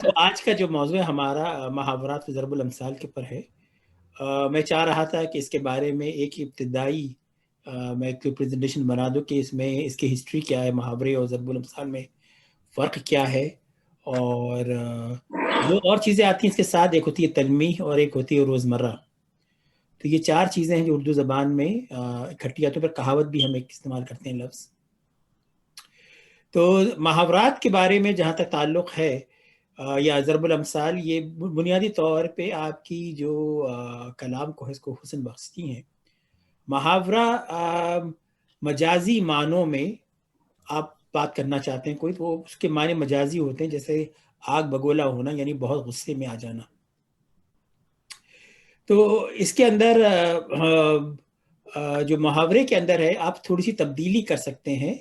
تو آج کا جو موضوع ہے ہمارا محاورات و ضرب الامثال کے پر ہے۔ میں چاہ رہا تھا کہ اس کے بارے میں ایک ابتدائی میں ایک پریزنٹیشن بنا دوں کہ اس میں اس کی ہسٹری کیا ہے، محاورے اور ضرب الامثال میں فرق کیا ہے، اور جو اور چیزیں آتی ہیں اس کے ساتھ، ایک ہوتی ہے تلمیح اور ایک ہوتی ہے روزمرہ۔ تو یہ چار چیزیں ہیں جو اردو زبان میں اکٹھی آتی ہیں، پر کہاوت بھی ہم ایک استعمال کرتے ہیں لفظ۔ تو محاورات کے بارے میں جہاں تک تعلق ہے یا ضرب الامثال، یہ بنیادی طور پہ آپ کی جو کلام کو ہے اس کو حسن بخشتی ہیں۔ محاورہ مجازی معنوں میں آپ بات کرنا چاہتے ہیں کوئی، تو اس کے معنی مجازی ہوتے ہیں، جیسے آگ بگولا ہونا، یعنی بہت غصے میں آ جانا۔ تو اس کے اندر جو محاورے کے اندر ہے، آپ تھوڑی سی تبدیلی کر سکتے ہیں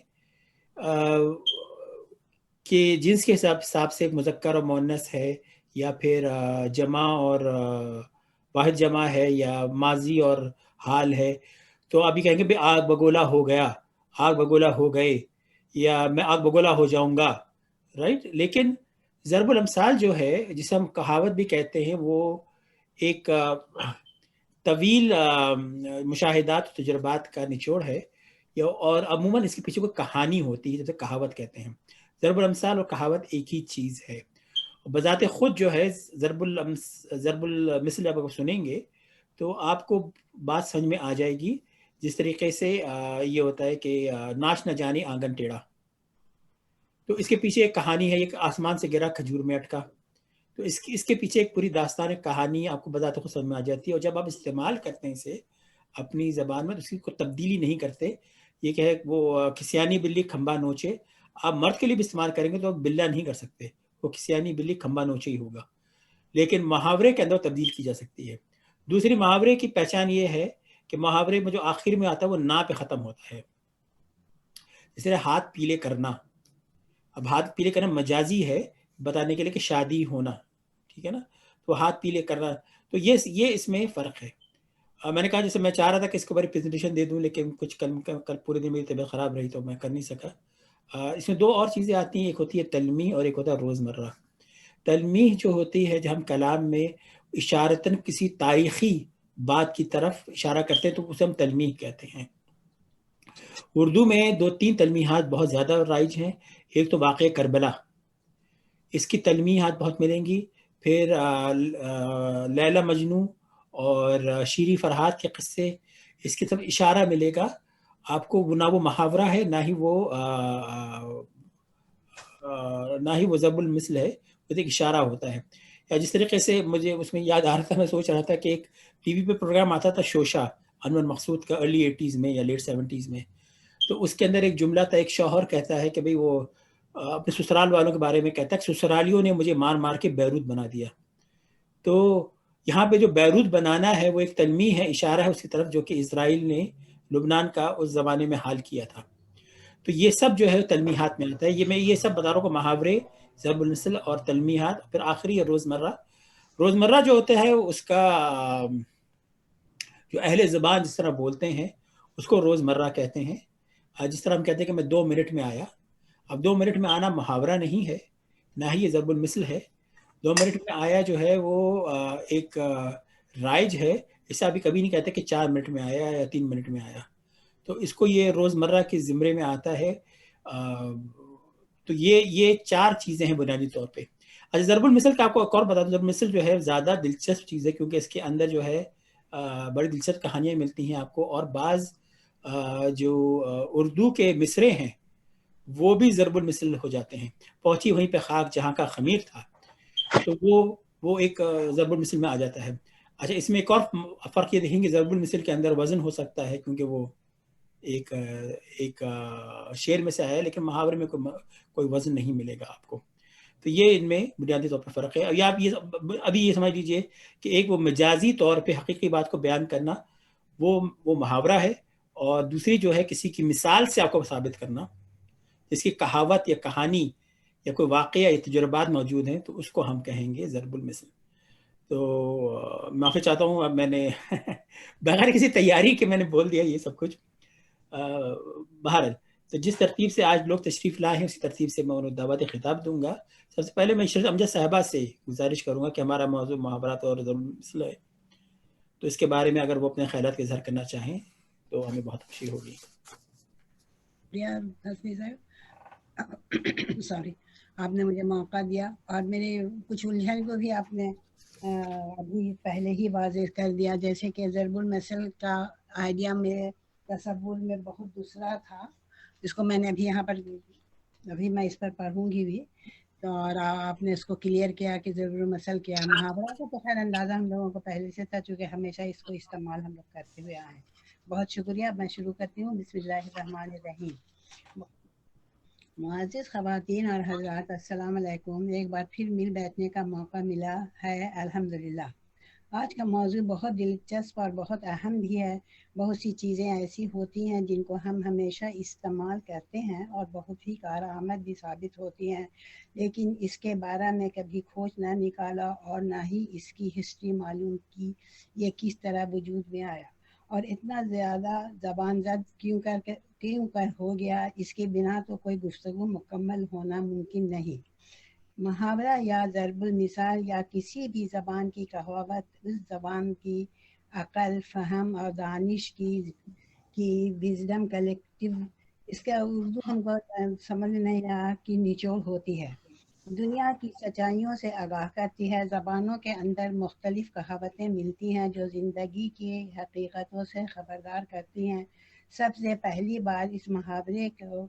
کہ جنس کے حساب سے مذکر اور مؤنث ہے، یا پھر جمع اور واحد جمع ہے، یا ماضی اور حال ہے۔ تو آپ یہ کہیں گے بھی آگ بگولا ہو گیا، آگ بگولا ہو گئے، یا میں آگ بگولا ہو جاؤں گا، رائٹ۔ لیکن ضرب الامثال جو ہے، جسے ہم کہاوت بھی کہتے ہیں، وہ ایک طویل مشاہدات و تجربات کا نچوڑ ہے، اور عموماً اس کے پیچھے کوئی کہانی ہوتی ہے، جیسے کہاوت کہتے ہیں۔ ضرب الامثال اور کہاوت ایک ہی چیز ہے۔ بذات خود جو ہے ضرب المثل جب آپ سنیں گے تو آپ کو بات سمجھ میں آ جائے گی، جس طریقے سے یہ ہوتا ہے کہ ناچ نہ جانے آنگن ٹیڑھا۔ تو اس کے پیچھے ایک کہانی ہے، ایک آسمان سے گرا کھجور میں اٹکا۔ تو اس کے پیچھے ایک پوری داستان، ایک کہانی آپ کو بذات خود سمجھ میں آ جاتی ہے، اور جب آپ استعمال کرتے ہیں اسے اپنی زبان میں، تو اس کی کوئی تبدیلی نہیں کرتے۔ یہ کہ وہ کسیانی بلی کھمبا نوچے، آپ مرد کے لیے بھی استعمال کریں گے تو آپ بلّا نہیں کر سکتے، وہ کسیانی بلی کھمبا نوچے ہی ہوگا۔ لیکن محاورے کے اندر تبدیل کی جا سکتی ہے۔ دوسری محاورے کی پہچان یہ ہے کہ محاورے میں جو آخر میں آتا ہے وہ نا پہ ختم ہوتا ہے۔ جیسے ہاتھ پیلے کرنا، اب ہاتھ پیلے کرنا مجازی ہے بتانے کے لیے کہ شادی ہونا، ٹھیک ہے نا، تو ہاتھ پیلے کرنا، تو یہ اس میں فرق ہے۔ میں نے کہا جیسے میں چاہ رہا تھا کہ اس کے بارے پریزنٹیشن دے دوں، لیکن کچھ کل پورے دن میری طبیعت خراب رہی تو میں کر نہیں سکا۔ اس میں دو اور چیزیں آتی ہیں، ایک ہوتی ہے تلمیح اور ایک ہوتا ہے روزمرہ۔ تلمیح جو ہوتی ہے، جب ہم کلام میں اشارتاً کسی تاریخی بات کی طرف اشارہ کرتے ہیں تو اسے ہم تلمیح کہتے ہیں۔ اردو میں دو تین تلمیحات بہت زیادہ رائج ہیں۔ ایک تو واقعہ کربلا، اس کی تلمیحات بہت ملیں گی۔ پھر لیلا مجنوں اور شیریں فرہاد کے قصے، اس کی طرف اشارہ ملے گا آپ کو۔ نہ وہ محاورہ ہے، نہ ہی وہ ضرب المثل ہے، وہ ایک اشارہ ہوتا ہے۔ یا جس طریقے سے مجھے اس میں یاد آ رہا تھا، میں سوچ رہا تھا کہ ایک ٹی وی پہ پروگرام آتا تھا شوشا، انور مقصود کا، ارلی 80s میں یا لیٹ 70s میں۔ تو اس کے اندر ایک جملہ تھا، ایک شوہر کہتا ہے کہ بھئی وہ اپنے سسرال والوں کے بارے میں کہتا ہے کہ سسرالیوں نے مجھے مار مار کے بیروت بنا دیا۔ تو یہاں پہ جو بیروت بنانا ہے وہ ایک تلمیح ہے، اشارہ ہے اس کی طرف، جو کہ اسرائیل نے لبنان کا اس زمانے میں حال کیا تھا۔ تو یہ سب جو ہے تلمیحات میں آتا ہے۔ میں یہ سب بتا رہا ہوں کہ محاورے، ضرب المثل اور تلمیحات۔ پھر آخری ہے روزمرہ۔ روزمرہ جو ہوتا ہے اس کا جو اہل زبان جس طرح بولتے ہیں اس کو روزمرہ کہتے ہیں۔ جس طرح ہم کہتے ہیں کہ میں 2 منٹ میں آیا، اب 2 منٹ میں آنا محاورہ نہیں ہے، نہ ہی یہ ضرب المثل ہے۔ 2 منٹ میں آیا جو ہے وہ ایک رائج ہے، اسے ابھی کبھی نہیں کہتے کہ 4 منٹ میں آیا یا 3 منٹ میں آیا۔ تو اس کو یہ روزمرہ کے زمرے میں آتا ہے۔ تو یہ چار چیزیں ہیں بنیادی طور پہ۔ اچھا، ضرب المثل کا آپ کو ایک اور بتا دوں، ضرب المثل جو ہے زیادہ دلچسپ چیز ہے، کیونکہ اس کے اندر جو ہے بڑی دلچسپ کہانیاں ملتی ہیں آپ کو، اور بعض جو اردو کے مصرے ہیں وہ بھی ضرب المثل ہو جاتے ہیں۔ پہنچی وہیں پہ خاک جہاں کا خمیر تھا، تو وہ ایک ضرب المثل میں آ جاتا ہے۔ اچھا، اس میں ایک اور فرق یہ دیکھیں گے، ضرب المثل کے اندر وزن ہو سکتا ہے، کیونکہ وہ ایک شعر میں سے آیا ہے، لیکن محاورے میں کوئی وزن نہیں ملے گا آپ کو۔ تو یہ ان میں بنیادی طور پر فرق ہے۔ ابھی یہ سمجھ لیجئے کہ ایک وہ مجازی طور پہ حقیقی بات کو بیان کرنا، وہ محاورہ ہے، اور دوسری جو ہے کسی کی مثال سے آپ کو ثابت کرنا، جس کی کہاوت یا کہانی یا کوئی واقعہ یا تجربات موجود ہیں، تو اس کو ہم کہیں گے ضرب المثل۔ تو معافی چاہتا ہوں، اب میں نے بغیر کسی تیاری کے میں نے بول دیا یہ سب کچھ۔ بہرحال، تو جس ترتیب سے آج لوگ تشریف لائے ہیں اسی ترتیب سے میں انہیں دعوت خطاب دوں گا۔ سب سے پہلے میں شریف امجد صاحبہ سے گزارش کروں گا کہ ہمارا موضوع محاورات اور ضرب المثل ہے، تو اس کے بارے میں اگر وہ اپنے خیالات کا اظہار کرنا چاہیں تو ہمیں بہت خوشی ہوگی. سوری، آپ نے مجھے موقع دیا اور میرے کچھ الجھن کو بھی آپ نے ابھی پہلے ہی واضح کر دیا. جیسے کہ ضرب المثل کا آئیڈیا میرے تصور میں بہت دوسرا تھا، جس کو میں نے ابھی یہاں پر ابھی میں اس پر پڑھوں گی بھی، تو اور آپ نے اس کو کلیئر کیا کہ ضرب المثل کیا. محاورہ کا تو خیر اندازہ ہم لوگوں کو پہلے سے تھا، چونکہ ہمیشہ اس کو استعمال ہم لوگ کرتے ہوئے آئے ہیں. بہت شکریہ. میں شروع کرتی ہوں. بسم اللہ الرحمن الرحیم. معزز خواتین اور حضرات، السلام علیکم. ایک بار پھر مل بیٹھنے کا موقع ملا ہے، الحمدللہ. آج کا موضوع بہت دلچسپ اور بہت اہم بھی ہے. بہت سی چیزیں ایسی ہوتی ہیں جن کو ہم ہمیشہ استعمال کرتے ہیں اور بہت ہی کارآمد بھی ثابت ہوتی ہیں، لیکن اس کے بارے میں کبھی کھوج نہ نکالا اور نہ ہی اس کی ہسٹری معلوم کی یہ کس طرح وجود میں آیا اور اتنا زیادہ زبان زد کیوں کر ہو گیا. اس کے بنا تو کوئی گفتگو مکمل ہونا ممکن نہیں. محاورہ یا ضرب المثال یا کسی بھی زبان کی کہاوت اس زبان کی عقل، فہم اور دانش کی وزڈم کلیکٹیو، اس کا اردو ہم کو سمجھ نہیں رہا کہ نچوڑ ہوتی ہے. دنیا کی سچائیوں سے آگاہ کرتی ہے. زبانوں کے اندر مختلف کہاوتیں ملتی ہیں جو زندگی کی حقیقتوں سے خبردار کرتی ہیں. سب سے پہلی بار اس محاورے کو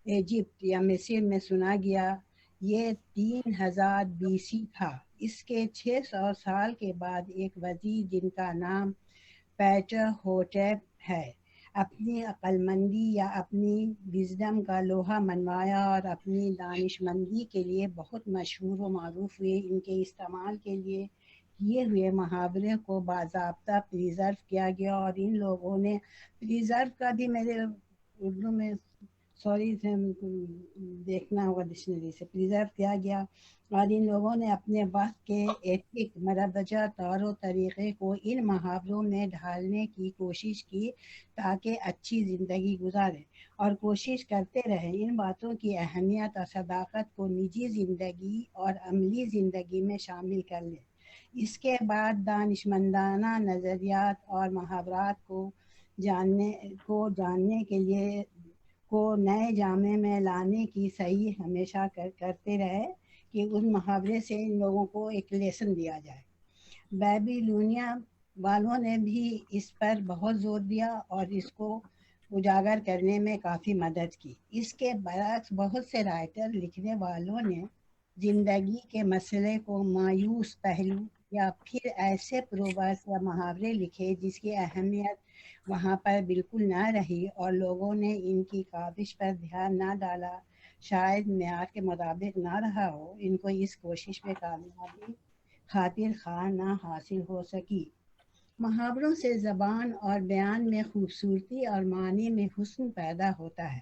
ایجپٹ یا مصر میں سنا گیا. یہ 3000 BC تھا. اس کے 600 سال کے بعد ایک وزیر جن کا نام پیٹر ہوٹیپ ہے، اپنی عقلمندی یا اپنی وزڈم کا لوہا منوایا اور اپنی دانشمندی کے لیے بہت مشہور و معروف ہوئے. ان کے استعمال کے لیے کیے ہوئے محاورے کو باضابطہ پریزرو کیا گیا اور ان لوگوں نے پریزرو کا بھی میرے اردو میں سوری سے دیکھنا ہوگا ڈکشنری سے، پریزرو کیا گیا اور ان لوگوں نے اپنے وقت کے ایتھک مروجہ طور و طریقے کو ان محاوروں میں ڈھالنے کی کوشش کی تاکہ اچھی زندگی گزارے اور کوشش کرتے رہے ان باتوں کی اہمیت اور صداقت کو نجی زندگی اور عملی زندگی میں شامل کر لیں. اس کے بعد دانشمندانہ نظریات اور محاورات کو جاننے کے لیے کو نئے جامے میں لانے کی صحیح ہمیشہ کرتے رہے کہ ان محاورے سے ان لوگوں کو ایک لیسن دیا جائے. بیبیلونیا والوں نے بھی اس پر بہت زور دیا اور اس کو اجاگر کرنے میں کافی مدد کی. اس کے برعکس بہت سے رائٹر لکھنے والوں نے زندگی کے مسئلے کو مایوس پہلو یا پھر ایسے پروورس یا محاورے لکھے جس کی اہمیت وہاں پر بالکل نہ رہی اور لوگوں نے ان کی کاوش پر دھیان نہ ڈالا. شاید معیار کے مطابق نہ رہا ہو. ان کو اس کوشش میں کامیابی خاطر خواہ نہ حاصل ہو سکی. محاوروں سے زبان اور بیان میں خوبصورتی اور معنی میں حسن پیدا ہوتا ہے.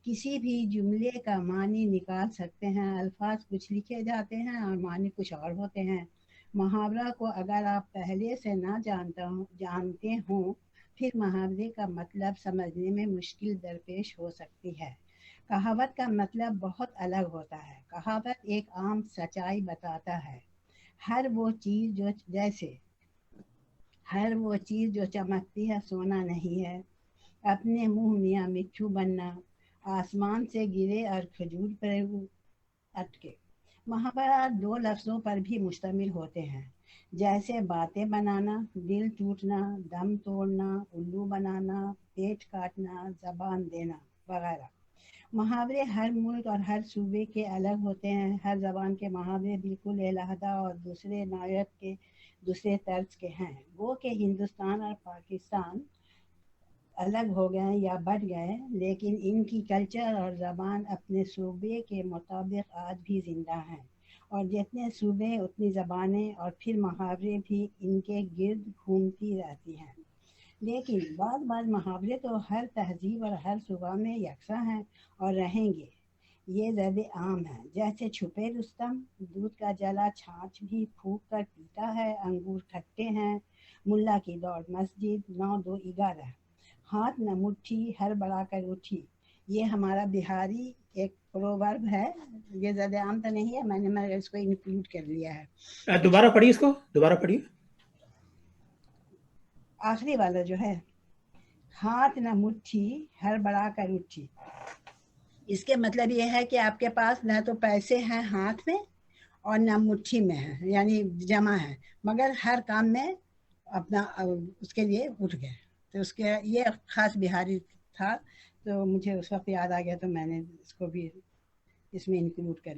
کسی بھی جملے کا معنی نکال سکتے ہیں. الفاظ کچھ لکھے جاتے ہیں اور معنی کچھ اور ہوتے ہیں. محاورہ کو اگر آپ پہلے سے نہ جانتے ہوں پھر محاورے کا مطلب سمجھنے میں مشکل درپیش ہو سکتی ہے. کہاوت کا مطلب بہت الگ ہوتا ہے. کہاوت ایک عام سچائی بتاتا ہے. ہر وہ چیز جو چمکتی ہے سونا نہیں ہے. اپنے منہ میاں مٹھو بننا، آسمان سے گرے اور کھجور پر اٹکے. محاورات 2 لفظوں پر بھی مشتمل ہوتے ہیں، جیسے باتیں بنانا، دل ٹوٹنا، دم توڑنا، الو بنانا، پیٹ کاٹنا، زبان دینا وغیرہ. محاورے ہر ملک اور ہر صوبے کے الگ ہوتے ہیں. ہر زبان کے محاورے بالکل علیحدہ اور دوسرے نوعیت کے دوسرے طرز کے ہیں. وہ کہ ہندوستان اور پاکستان الگ ہو گئے یا بٹ گئے، لیکن ان کی کلچر اور زبان اپنے صوبے کے مطابق آج بھی زندہ ہیں اور جتنے صوبے اتنی زبانیں اور پھر محاورے بھی ان کے گرد گھومتی رہتی ہیں. لیکن بعض محاورے تو ہر تہذیب اور ہر صوبہ میں یکساں ہیں اور رہیں گے. یہ زد عام ہے، جیسے چھپے رستم، دودھ کا جلا چھاچھ بھی پھونک کر پیتا ہے، انگور کھٹے ہیں، ملا کی دوڑ مسجد، 9 2 11، ہاتھ نہ مٹھی ہر بڑھا کر اٹھی. یہ ہمارا بہاری ایک پروورب ہے, یہ زیادہ عام تو نہیں ہے, میں اس کو انکلوڈ کر لیا ہے. دوبارہ پڑھیے اس کو, دوبارہ پڑھیے. آخری والا جو ہے, ہاتھ نہ مٹھی ہر بڑا کر اٹھی. اس کے مطلب یہ ہے کہ آپ کے پاس نہ تو پیسے ہیں ہاتھ میں اور نہ مٹھی میں ہے, یعنی جمع ہے, مگر ہر کام میں اپنا اس کے لیے اٹھ گئے. تو اس کے یہ خاص بہاری تھا, تو مجھے اس وقت یاد آ گیا, تو میں نے اس کو بھی اس میں انکلوڈ کر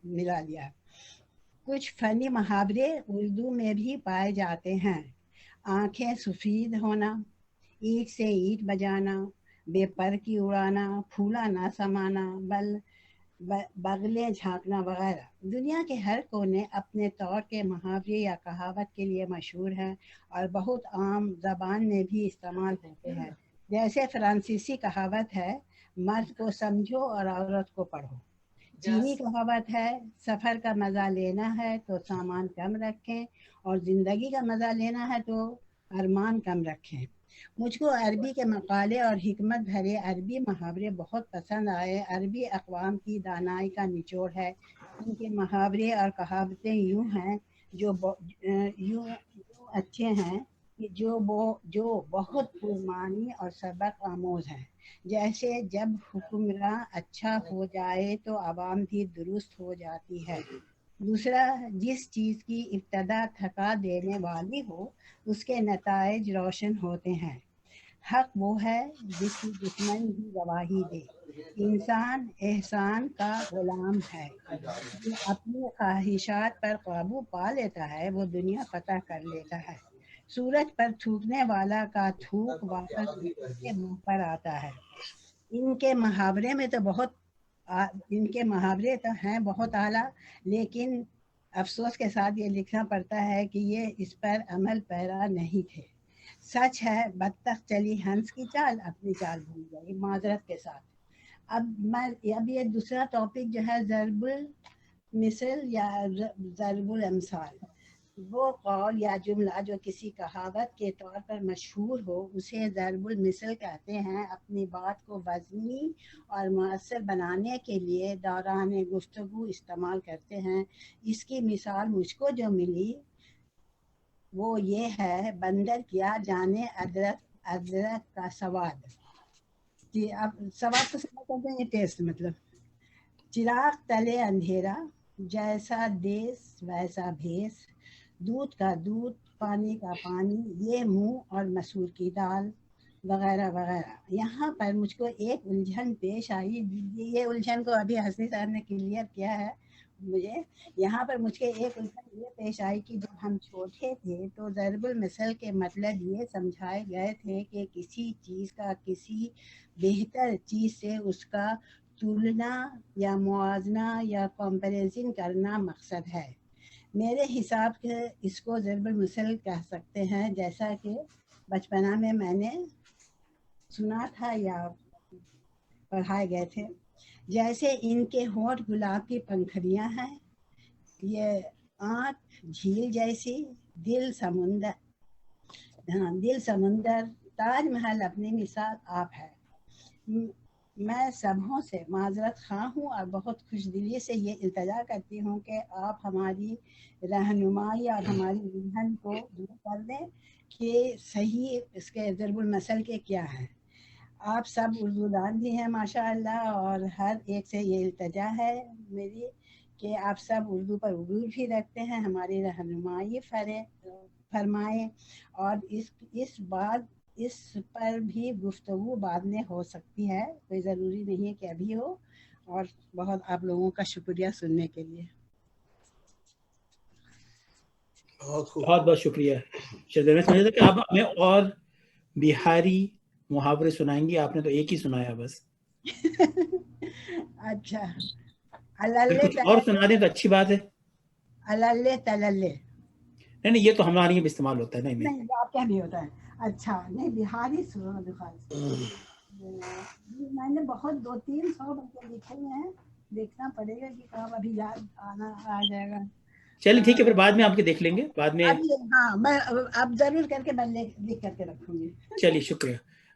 ملا لیا. کچھ فنی محاورے اردو میں بھی پائے جاتے ہیں. آنکھیں سفید ہونا, اینٹ سے اینٹ بجانا, بے پر کی اڑانا, پھولا نہ سمانا, بغلیں جھانکنا وغیرہ. دنیا کے ہر کونے اپنے طور کے محاورے یا کہاوت کے لیے مشہور ہیں اور بہت عام زبان میں بھی استعمال ہوتے ہیں. جیسے فرانسیسی کہاوت ہے, مرد کو سمجھو اور عورت کو پڑھو. چینی کہاوت ہے, سفر کا مزہ لینا ہے تو سامان کم رکھیں اور زندگی کا مزہ لینا ہے تو ارمان کم رکھیں. مجھ کو عربی کے مقالے اور حکمت بھرے عربی محاورے بہت پسند آئے. عربی اقوام کی دانائی کا نچوڑ ہے. ان کے محاورے اور کہاوتیں یوں ہیں یوں اچھے ہیں کہ جو بہت پرمعنی اور سبق آموز ہیں. جیسے جب حکمراں اچھا ہو جائے تو عوام بھی درست ہو جاتی ہے. دوسرا, جس چیز کی ابتدا تھکا دینے والی ہو اس کے نتائج روشن ہوتے ہیں. حق وہ ہے جس کی دشمن بھی گواہی دے. انسان احسان کا غلام ہے. جو اپنی خواہشات پر قابو پا لیتا ہے وہ دنیا فتح کر لیتا ہے. سورج پر تھوکنے والا کا تھوک واپس اس کے منہ پر آتا ہے. ان کے محاورے میں تو ان کے محاورے تو ہیں بہت اعلیٰ, لیکن افسوس کے ساتھ یہ لکھنا پڑتا ہے کہ یہ اس پر عمل پیرا نہیں تھے. سچ ہے, بطخ چلی ہنس کی چال, اپنی چال بھول گئی. معذرت کے ساتھ. اب یہ دوسرا ٹاپک جو ہے ضرب المثل یا ضرب الامثال. وہ قول یا جملہ جو کسی کہاوت کے طور پر مشہور ہو اسے ضرب المثل کہتے ہیں. اپنی بات کو وزنی اور مؤثر بنانے کے لیے دوران گفتگو استعمال کرتے ہیں. اس کی مثال مجھ کو جو ملی وہ یہ ہے, بندر کیا جانے ادرک کا سواد. اب سواد تو سمجھ کرتے ہیں, یہ ٹیسٹ مطلب. چراغ تلے اندھیرا, جیسا دیس ویسا بھیس, دودھ کا دودھ پانی کا پانی, یہ منہ اور مسور کی دال وغیرہ وغیرہ. یہاں پر مجھ کو ایک الجھن پیش آئی. یہ الجھن کو ابھی حسنی صاحب نے کلیئر کیا ہے مجھے. یہاں پر مجھ کے ایک الجھن یہ پیش آئی کہ جب ہم چھوٹے تھے تو ضرب المثل کے مطلب یہ سمجھائے گئے تھے کہ کسی چیز کا کسی بہتر چیز سے اس کا تلنا یا موازنہ یا کمپیریزن کرنا مقصد ہے. میرے حساب سے اس کو ضرب المثل کہہ سکتے ہیں, جیسا کہ بچپنا میں نے سنا تھا یا پڑھائے گئے تھے. جیسے ان کے ہونٹ گلاب کی پنکھڑیاں ہیں, یہ آنکھ جھیل جیسی, دل سمندر, تاج محل اپنی مثال آپ ہے. میں سبھوں سے معذرت خواہ ہوں اور بہت خوش دلی سے یہ التجا کرتی ہوں کہ آپ ہماری رہنمائی اور ہماری ذہن کو دور کر دیں کہ صحیح اس کے ضرب المثل کے کیا ہیں. آپ سب اردو دان بھی ہیں ماشاء اللہ, اور ہر ایک سے یہ التجا ہے میری کہ آپ سب اردو پر عبور بھی رکھتے ہیں, ہماری رہنمائی فرمائیں. اور اس پر بھی گفتگو بعد میں ہو سکتی ہے, کوئی ضروری نہیں ہے کہ ابھی ہو. اور بہت آپ لوگوں کا شکریہ سننے کے لیے. بہت بہت شکریہ. میں سمجھا تھا کہ آپ ہمیں اور بہاری محاورے سنائیں گی, آپ نے تو ایک ہی سنایا بس. اچھا, کچھ اور سنا دیں تو اچھی بات ہے. اللے تللے نہیں, یہ تو ہمارے یہاں استعمال ہوتا ہے. نہیں آپ کیا بھی ہوتا ہے. اچھا, نہیں بہاری سنا میں نے بہت 200-300 بچے لکھے ہیں, دیکھنا پڑے گا کہ کب ابھی یاد آ جائے گا. چلیے ٹھیک ہے, پھر بعد میں آپ کے دیکھ لیں گے بعد میں. ہاں, میں اب ضرور کر کے میں لکھ کر کے رکھوں گی. چلیے شکریہ.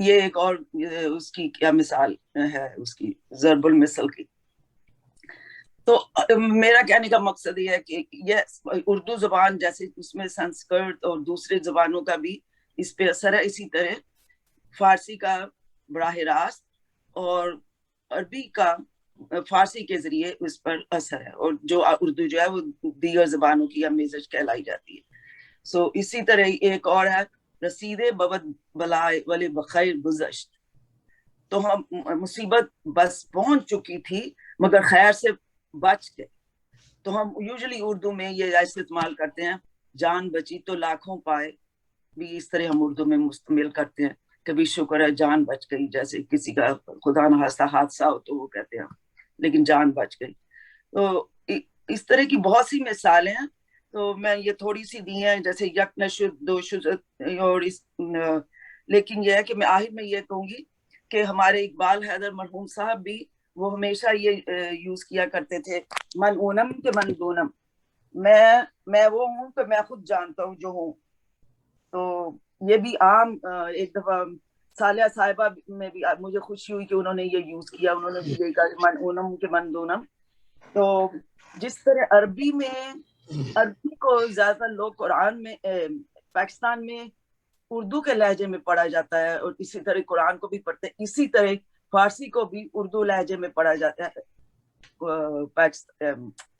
یہ ایک اور اس کی کیا مثال ہے اس کی ضرب المثل کی. تو میرا کہنے کا مقصد یہ ہے کہ یہ اردو زبان جیسے اس میں سنسکرت اور دوسرے زبانوں کا بھی اس پہ اثر ہے، اسی طرح فارسی کا براہ راست اور عربی کا فارسی کے ذریعے اس پر اثر ہے، اور جو اردو جو ہے وہ دیگر زبانوں کی امیزج کہلائی جاتی ہے. سو اسی طرح ایک اور ہے رسیدے ببد بلائے ولی بخیر گزشت. تو ہم مصیبت بس پہنچ چکی تھی مگر خیر سے بچ گئے. تو ہم یوزلی اردو میں یہ استعمال کرتے ہیں جان بچی تو لاکھوں پائے، بھی اس طرح ہم اردو میں مستعمل کرتے ہیں. کبھی شکر ہے جان بچ گئی، جیسے کسی کا خدا نخواستہ حادثہ ہو تو وہ کہتے ہیں لیکن جان بچ گئی. تو اس طرح کی بہت سی مثالیں ہیں. تو میں یہ تھوڑی سی دی ہیں جیسے یک نشد دو شد، اور لیکن یہ ہے کہ میں آخر میں یہ کہوں گی کہ ہمارے اقبال حیدر مرحوم صاحب بھی وہ ہمیشہ یہ یوز کیا کرتے تھے من اونم کے من دونم. میں وہ ہوں کہ میں خود جانتا ہوں جو ہوں. تو یہ بھی عام ایک دفعہ صالحہ صاحبہ میں بھی مجھے خوشی ہوئی کہ انہوں نے یہ یوز کیا، انہوں نے بھی یہ کہا من اونم کے من دونم. تو جس طرح عربی کو زیادہ لوگ قرآن میں پاکستان میں اردو کے لہجے میں پڑھا جاتا ہے، اور اسی طرح قرآن کو بھی پڑھتے ہیں، اسی طرح فارسی کو بھی اردو لہجے میں پڑھا جاتا ہے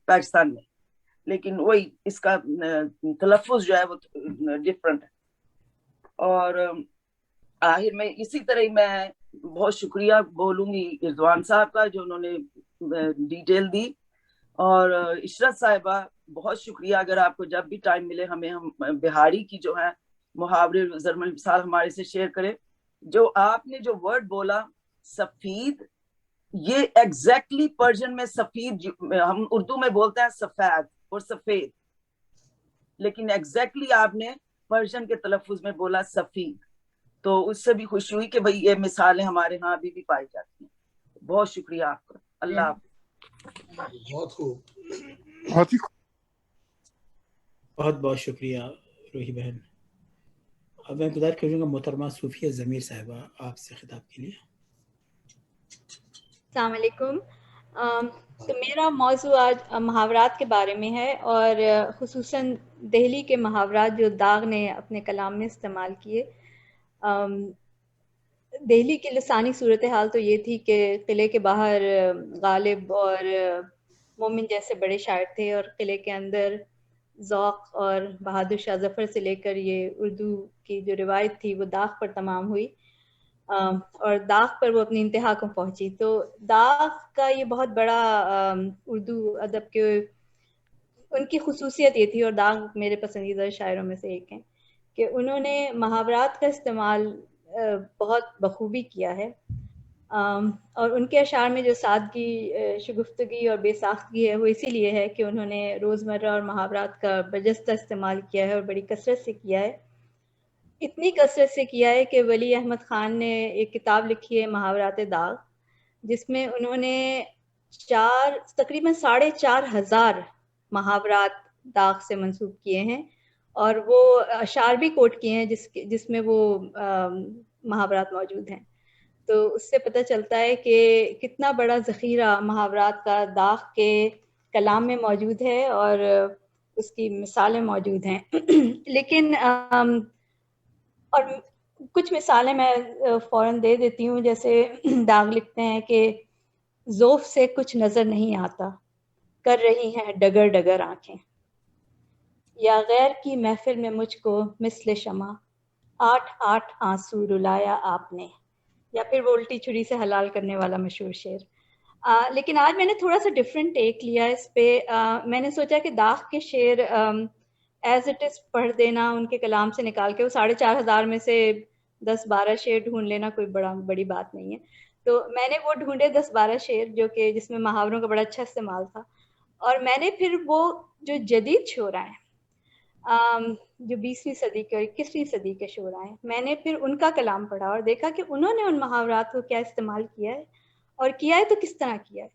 پاکستان میں، لیکن وہی اس کا تلفظ جو ہے وہ ڈفرنٹ ہے. اور آخر میں اسی طرح میں بہت شکریہ بولوں گی رضوان صاحب کا جو انہوں نے ڈیٹیل دی، اور عشرت صاحبہ بہت شکریہ. اگر آپ کو جب بھی ٹائم ملے ہمیں بہاری کی جو ہے محاورے ضرب المثال ہمارے سے شیئر کریں. جو آپ نے جو ورڈ بولا سفید، یہ ایگزیکٹلی پرشین میں سفید، ہم اردو میں بولتے ہیں سفید اور سفید، لیکن ایگزیکٹلی آپ نے پرشین کے تلفظ میں بولا سفید. تو اس سے بھی خوشی ہوئی کہ بھئی یہ مثالیں ہمارے ہاں ابھی بھی پائی جاتی ہیں. بہت شکریہ آپ کا. اللہ حافظ. بہت خوب، بہت ہی بہت بہت شکریہ روحی بہن. اب میں گزارش کروں گا محترمہ صوفیہ ضمیر صاحبہ آپ سے خطاب کے لیے. السلام علیکم. تو میرا موضوع آج محاورات کے بارے میں ہے، اور خصوصاً دہلی کے محاورات جو داغ نے اپنے کلام میں استعمال کیے. دہلی کی لسانی صورتحال تو یہ تھی کہ قلعے کے باہر غالب اور مومن جیسے بڑے شاعر تھے، اور قلعے کے اندر ذوق اور بہادر شاہ ظفر سے لے کر یہ اردو کی جو روایت تھی وہ داغ پر تمام ہوئی، اور داغ پر وہ اپنی انتہا کو پہنچی. تو داغ کا یہ بہت بڑا اردو ادب کے ان کی خصوصیت یہ تھی، اور داغ میرے پسندیدہ شاعروں میں سے ایک ہیں کہ انہوں نے محاورات کا استعمال بہت بخوبی کیا ہے. اور ان کے اشعار میں جو سادگی، شگفتگی اور بے ساختگی ہے وہ اسی لیے ہے کہ انہوں نے روزمرہ اور محاورات کا برجستہ استعمال کیا ہے، اور بڑی کثرت سے کیا ہے. اتنی کثرت سے کیا ہے کہ ولی احمد خان نے ایک کتاب لکھی ہے محاورات داغ، جس میں انہوں نے تقریباً 4,500 محاورات داغ سے منسوب کیے ہیں، اور وہ اشعار بھی کوٹ کیے ہیں جس میں وہ محاورات موجود ہیں. تو اس سے پتہ چلتا ہے کہ کتنا بڑا ذخیرہ محاورات کا داغ کے کلام میں موجود ہے، اور اس کی مثالیں موجود ہیں. لیکن اور کچھ مثالیں میں فوراً دے دیتی ہوں. جیسے داغ لکھتے ہیں کہ ذوف سے کچھ نظر نہیں آتا، کر رہی ہیں ڈگر ڈگر آنکھیں، یا غیر کی محفل میں مجھ کو مثل شمع 8 آنسو رلایا آپ نے، یا پھر وہ الٹی چھری سے حلال کرنے والا مشہور شعر. لیکن آج میں نے تھوڑا سا ڈفرینٹ ٹیک لیا اس پہ. میں نے سوچا کہ داغ کے شعر ایز اٹ از پڑھ دینا ان کے کلام سے نکال کے، وہ 4,500 میں سے 10-12 شعر ڈھونڈ لینا کوئی بڑی بات نہیں ہے. تو میں نے وہ ڈھونڈے 10-12 شعر جو کہ جس میں محاوروں کا بڑا اچھا استعمال تھا، اور میں نے پھر وہ جو جدید شعراء ہیں جو 20ویں صدی کے اور 21ویں صدی کے شعراء ہیں، میں نے پھر ان کا کلام پڑھا اور دیکھا کہ انہوں نے ان محاورات کو کیا استعمال کیا ہے، اور کیا ہے تو کس طرح کیا ہے.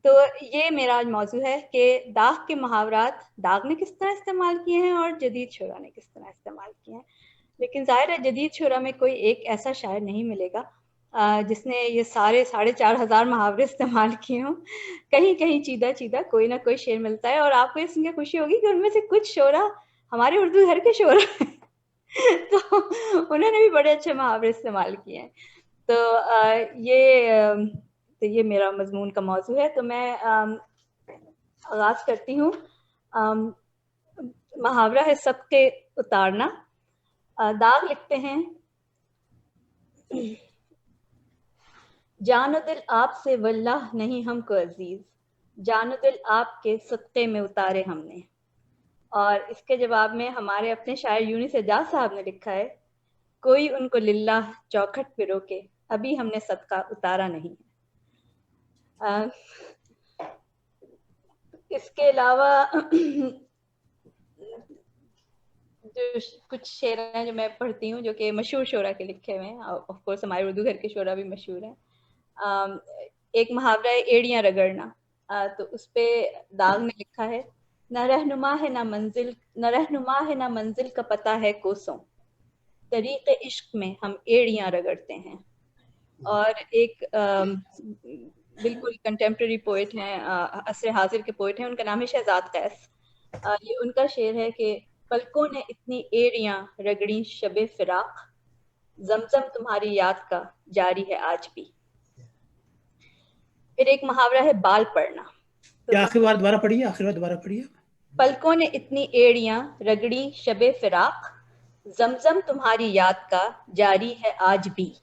تو یہ میرا آج موضوع ہے کہ داغ کے محاورات داغ نے کس طرح استعمال کیے ہیں اور جدید شعراء نے کس طرح استعمال کیے ہیں. لیکن ظاہر ہے جدید شعرا میں کوئی ایک ایسا شاعر نہیں ملے گا جس نے یہ سارے 4,500 محاورے استعمال کیے ہوں. کہیں کہیں چیدہ چیدہ کوئی نہ کوئی شعر ملتا ہے، اور آپ کو اس میں خوشی ہوگی کہ ان میں سے کچھ شعرا ہمارے اردو گھر کے شعرا ہیں. تو انہوں نے بھی بڑے اچھے محاورے استعمال کیے ہیں. تو یہ میرا مضمون کا موضوع ہے. تو میں آغاز کرتی ہوں. محاورہ ہے صدقے اتارنا. داغ لکھتے ہیں، جان و دل آپ سے واللہ نہیں ہم کو عزیز، جان و دل آپ کے صدقے میں اتارے ہم نے. اور اس کے جواب میں ہمارے اپنے شاعر یونس اعجاز صاحب نے لکھا ہے، کوئی ان کو للہ چوکھٹ پہ روکے ابھی ہم نے صدقہ اتارا نہیں. اس کے علاوہ جو کچھ شعر ہیں جو میں پڑھتی ہوں جو کہ مشہور شعرا کے لکھے ہوئے ہیں، آف کورس ہمارے اردو گھر کے شعرا بھی مشہور ہیں. ایک محاورہ ہے ایڑیاں رگڑنا. تو اس پہ داغ نے لکھا ہے، نہ رہنما ہے نہ منزل کا پتہ ہے کوسوں، طریق عشق میں ہم ایڑیاں رگڑتے ہیں. اور ایک بالکل کنٹمپریری پوئٹ ہیں، عصر حاضر کے پوئٹ ہیں، ان کا نام ہے شہزاد قیس. یہ ان کا شعر ہے کہ پلکوں نے اتنی ایڑیاں رگڑی شب فراق، زمزم تمہاری یاد کا جاری ہے آج بھی. پھر ایک محاورہ ہے بال پڑنا. آخری بار دوبارہ پڑھیے. پلکوں نے اتنی ایڑیاں رگڑی شب فراق، زمزم تمہاری یاد کا جاری ہے آج بھی.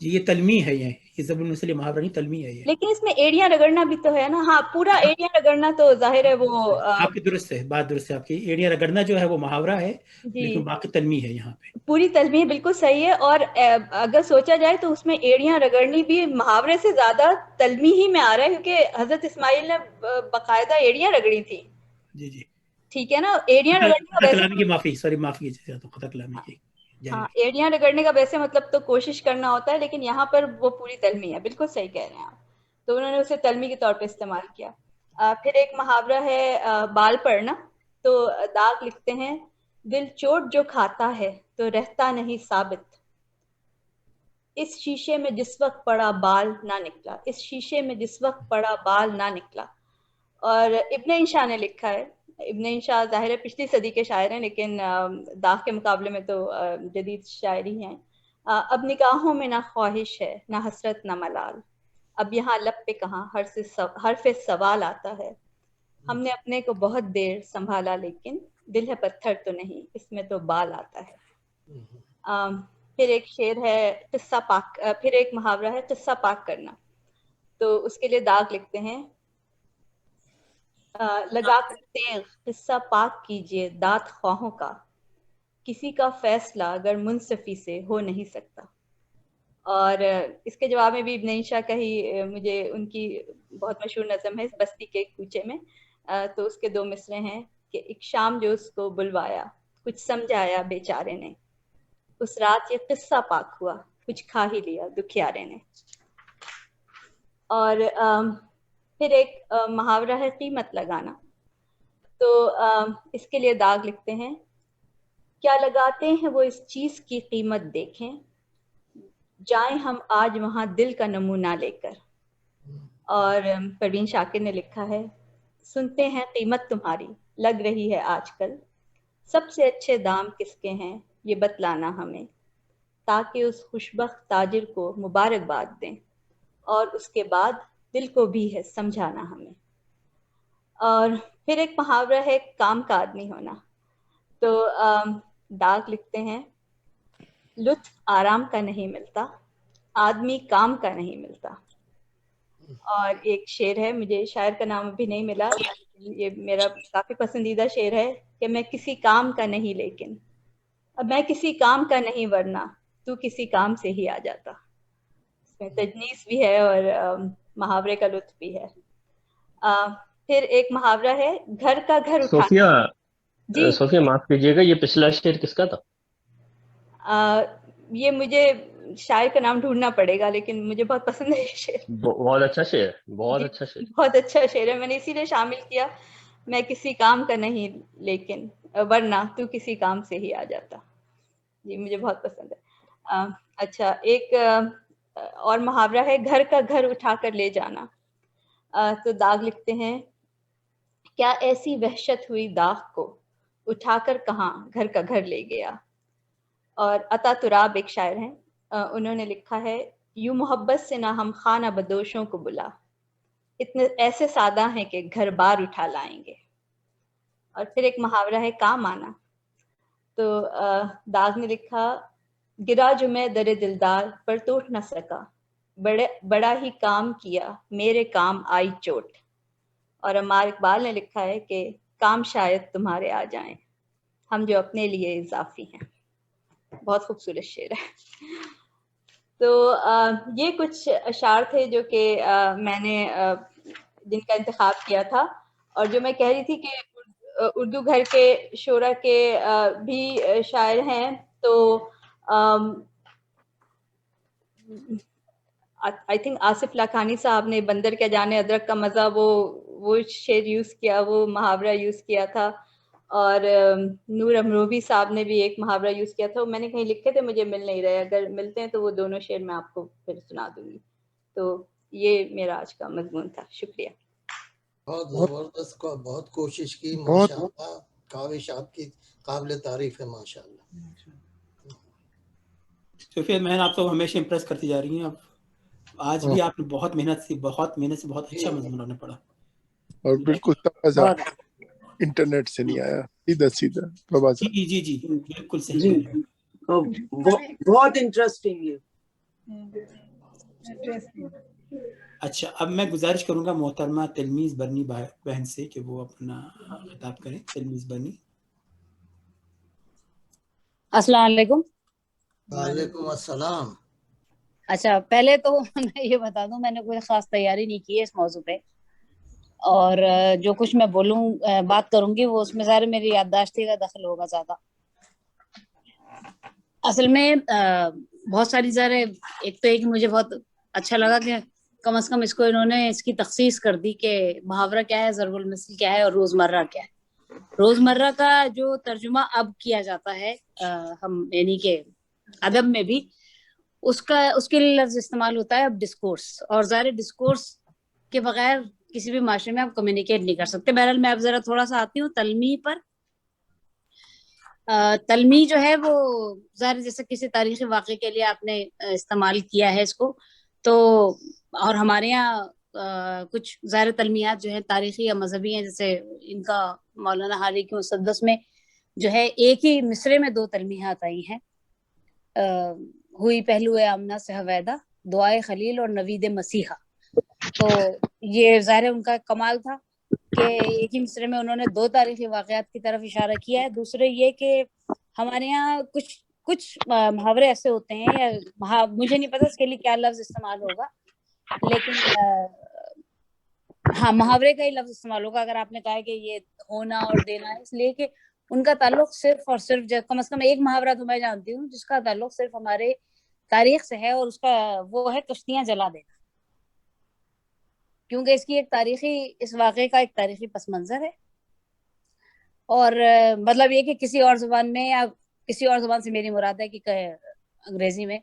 جی یہ تلمی ہے، یہ ضرب المثل محاورہ نہیں، تلمی ہے یہ. لیکن اس میں ایڑیاں رگڑنا بھی تو ہے نا. ہاں پورا ایڑیاں رگڑنا تو ظاہر ہے وہ آپ کی درست ہے، بات درست ہے آپ کی. ایڑیاں رگڑنا جو ہے وہ محاورہ ہے، جی لیکن باقی تلمی ہے یہاں پہ. پوری تلمی بالکل صحیح ہے. اور اگر سوچا جائے تو اس میں ایڑیاں رگڑنی بھی محاورے سے زیادہ تلمی ہی میں آ رہا ہے، کیونکہ حضرت اسماعیل نے باقاعدہ ایڑیاں رگڑی تھی. جی ٹھیک ہے نا. ایڑیاں رگڑنے کا ویسے کلامی کی معافی خطا کلامی کی. ہاں ایڑیاں رگڑنے کا ویسے مطلب تو کوشش کرنا ہوتا ہے، لیکن یہاں پر وہ پوری تلمی ہے. بالکل صحیح کہہ رہے ہیں آپ. تو انہوں نے اسے تلمی کے طور پہ استعمال کیا. پھر ایک محاورہ ہے بال پڑنا. تو داغ لکھتے ہیں، دل چوٹ جو کھاتا ہے تو رہتا نہیں ثابت، اس شیشے میں جس وقت پڑا بال نہ نکلا، اس شیشے میں جس وقت پڑا بال نہ نکلا. اور ابن انشا نے لکھا ہے. ابن انشا ظاہر ہے پچھلی صدی کے شاعر ہیں، لیکن داغ کے مقابلے میں تو جدید شاعری ہیں. اب نگاہوں میں نہ خواہش ہے نہ حسرت نہ ملال، اب یہاں لب پہ کہاں حرف سوال آتا ہے، ہم نے اپنے کو بہت دیر سنبھالا لیکن دل ہے پتھر تو نہیں، اس میں تو بال آتا ہے. پھر ایک شعر ہے قصہ پاک. پھر ایک محاورہ ہے قصہ پاک کرنا. تو اس کے لیے داغ لکھتے ہیں، لگا کر تیغ قصہ پاک کیجئے داد خواہوں کا، کسی کا فیصلہ اگر منصفی سے ہو نہیں سکتا. اور اس کے جواب میں بھی ابن انشا کا ہی مجھے ان کی بہت مشہور نظم ہے بستی کے کوچے میں. تو اس کے 2 مصرے ہیں کہ ایک شام جو اس کو بلوایا کچھ سمجھایا بیچارے نے، اس رات یہ قصہ پاک ہوا کچھ کھا ہی لیا دکھیارے نے. اور پھر ایک محاورہ ہے قیمت لگانا. تو اس کے لیے داغ لکھتے ہیں، کیا لگاتے ہیں وہ اس چیز کی قیمت دیکھیں، جائیں ہم آج وہاں دل کا نمونہ لے کر. اور پروین شاکر نے لکھا ہے، سنتے ہیں قیمت تمہاری لگ رہی ہے آج کل، سب سے اچھے دام کس کے ہیں یہ بتلانا ہمیں، تاکہ اس خوشبخت تاجر کو مبارکباد دیں اور اس کے بعد دل کو بھی ہے سمجھانا ہمیں. اور پھر ایک محاورہ ہے کام کا آدمی ہونا. تو داغ لکھتے ہیں، لطف آرام کا نہیں ملتا، آدمی کام کا نہیں ملتا. اور ایک شعر ہے، مجھے شاعر کا نام ابھی نہیں ملا، یہ میرا کافی پسندیدہ شعر ہے کہ میں کسی کام کا نہیں لیکن، اب میں کسی کام کا نہیں ورنہ تو کسی کام سے ہی آ جاتا. اس میں تجنیس بھی ہے اور محاورے کا لطف بھی ہے. پھر ایک محاورہ ہے گھر کا گھر اٹھانا. جی صوفیہ معاف کیجیے گا، یہ پچھلا شعر کس کا تھا؟ یہ مجھے شاعر کا نام ڈھونڈنا پڑے گا، لیکن مجھے بہت پسند ہے یہ شعر. بہت اچھا شعر، بہت اچھا شعر، بہت اچھا شعر ہے. میں نے اسی لیے شامل کیا، میں کسی کام کا نہیں لیکن ورنہ تو کسی کام سے ہی آ جاتا. جی مجھے بہت پسند ہے. اچھا ایک اور محاورہ ہے گھر کا گھر اٹھا کر لے جانا. تو داغ لکھتے ہیں کیا ایسی وحشت ہوئی داغ کو اٹھا کر کہاں گھر کا گھر لے گیا. اور عطا تراب ایک شاعر ہیں, انہوں نے لکھا ہے یوں محبت سے نہ ہم خانہ بدوشوں کو بلا, اتنے ایسے سادہ ہیں کہ گھر بار اٹھا لائیں گے. اور پھر ایک محاورہ ہے کام آنا. تو داغ نے لکھا گرا جو میں در دلدار پر ٹوٹ نہ سکا, بڑا ہی کام کیا میرے کام آئی چوٹ. اور عمار اقبال نے لکھا ہے کہ کام شاید تمہارے آ جائیں ہم جو اپنے لیے اضافی ہیں. بہت خوبصورت شعر ہے. تو یہ کچھ اشعار تھے جو کہ میں نے جن کا انتخاب کیا تھا, اور جو میں کہہ رہی تھی کہ اردو گھر کے شعراء کے بھی شاعر ہیں. تو آئی تھنک آصف لاکھانی صاحب نے بندر کیا جانے ادرک کا مزہ وہ شعر یوز کیا, وہ محاورہ یوز کیا تھا. اور نور امروبی صاحب نے بھی ایک محاورہ یوز کیا تھا, میں نے کہیں لکھے تھے مجھے مل نہیں رہے, اگر ملتے ہیں تو وہ دونوں شعر میں آپ کو پھر سنا دوں گی. تو یہ میرا آج کا مضمون تھا. شکریہ. بہت زبردست, بہت کوشش کی ماشاءاللہ, کاوش آپ کی قابل تعریف ہے ماشاءاللہ. صوفیہ مہن آپ تو ہمیشہ امپریس کرتی جا رہی ہیں. اب آج بھی آپ نے بہت محنت سے بہت اچھا مضمون آپ نے پڑھا. اور بالکل تازہ, انٹرنیٹ سے نہیں آیا, سیدھا بابا صاحب. جی جی بالکل صحیح. بہت انٹرسٹنگ ہے. اچھا اب میں گزارش کروں گا محترمہ تلمیز برنی بہن سے کہ وہ اپنا خطاب کریں. تلمیز برنی. السلام علیکم. وعلیکم السلام. اچھا پہلے تو میں یہ بتا دوں میں نے کوئی خاص تیاری نہیں کی ہے اس موضوع پہ, اور جو کچھ میں بولوں بات کروں گی وہ اس میں ظاہر میری یادداشتی کا دخل ہوگا زیادہ. اصل میں بہت ساری ایک تو مجھے بہت اچھا لگا کہ کم از کم اس کو انہوں نے اس کی تخصیص کر دی کہ محاورہ کیا ہے, ضرب المثل کیا ہے, اور روزمرہ کیا ہے. روزمرہ کا جو ترجمہ اب کیا جاتا ہے ہم یعنی کہ ادب میں بھی, اس کے لیے لفظ استعمال ہوتا ہے اب ڈسکورس. اور ظاہر ڈسکورس کے بغیر کسی بھی معاشرے میں آپ کمیونیکیٹ نہیں کر سکتے. بہرحال میں اب ذرا تھوڑا سا آتی ہوں تلمیح پر. تلمیح جو ہے وہ ظاہر جیسے کسی تاریخی واقعے کے لیے آپ نے استعمال کیا ہے اس کو, تو اور ہمارے یہاں کچھ ظاہر تلمیحات جو ہیں تاریخی یا مذہبی ہیں, جیسے ان کا مولانا حالی کی مسدس میں جو ہے ایک ہی مصرے میں 2 تلمیحات آئی ہیں, ہوئی پہلو آمنہ سے حویدہ, دعائے خلیل اور نوید مسیحا. تو یہ ظاہر ان کا کمال تھا کہ ایک ہی مصرے میں انہوں نے 2 تاریخی واقعات کی طرف اشارہ کیا ہے. دوسرے یہ کہ ہمارے یہاں کچھ محاورے ایسے ہوتے ہیں, یا مجھے نہیں پتا اس کے لیے کیا لفظ استعمال ہوگا, لیکن ہاں محاورے کا ہی لفظ استعمال ہوگا اگر آپ نے کہا کہ یہ ہونا اور دینا ہے, اس لیے کہ ان کا تعلق صرف اور صرف کم از کم ایک محاورہ تو میں جانتی ہوں جس کا تعلق صرف ہمارے تاریخ سے ہے, اور اس کا وہ ہے کشتیاں جلا دینا, کیونکہ اس کی اس واقعے کا ایک تاریخی پس منظر ہے. اور مطلب یہ کہ کسی اور زبان میں, یا کسی اور زبان سے میری مراد ہے کہ انگریزی میں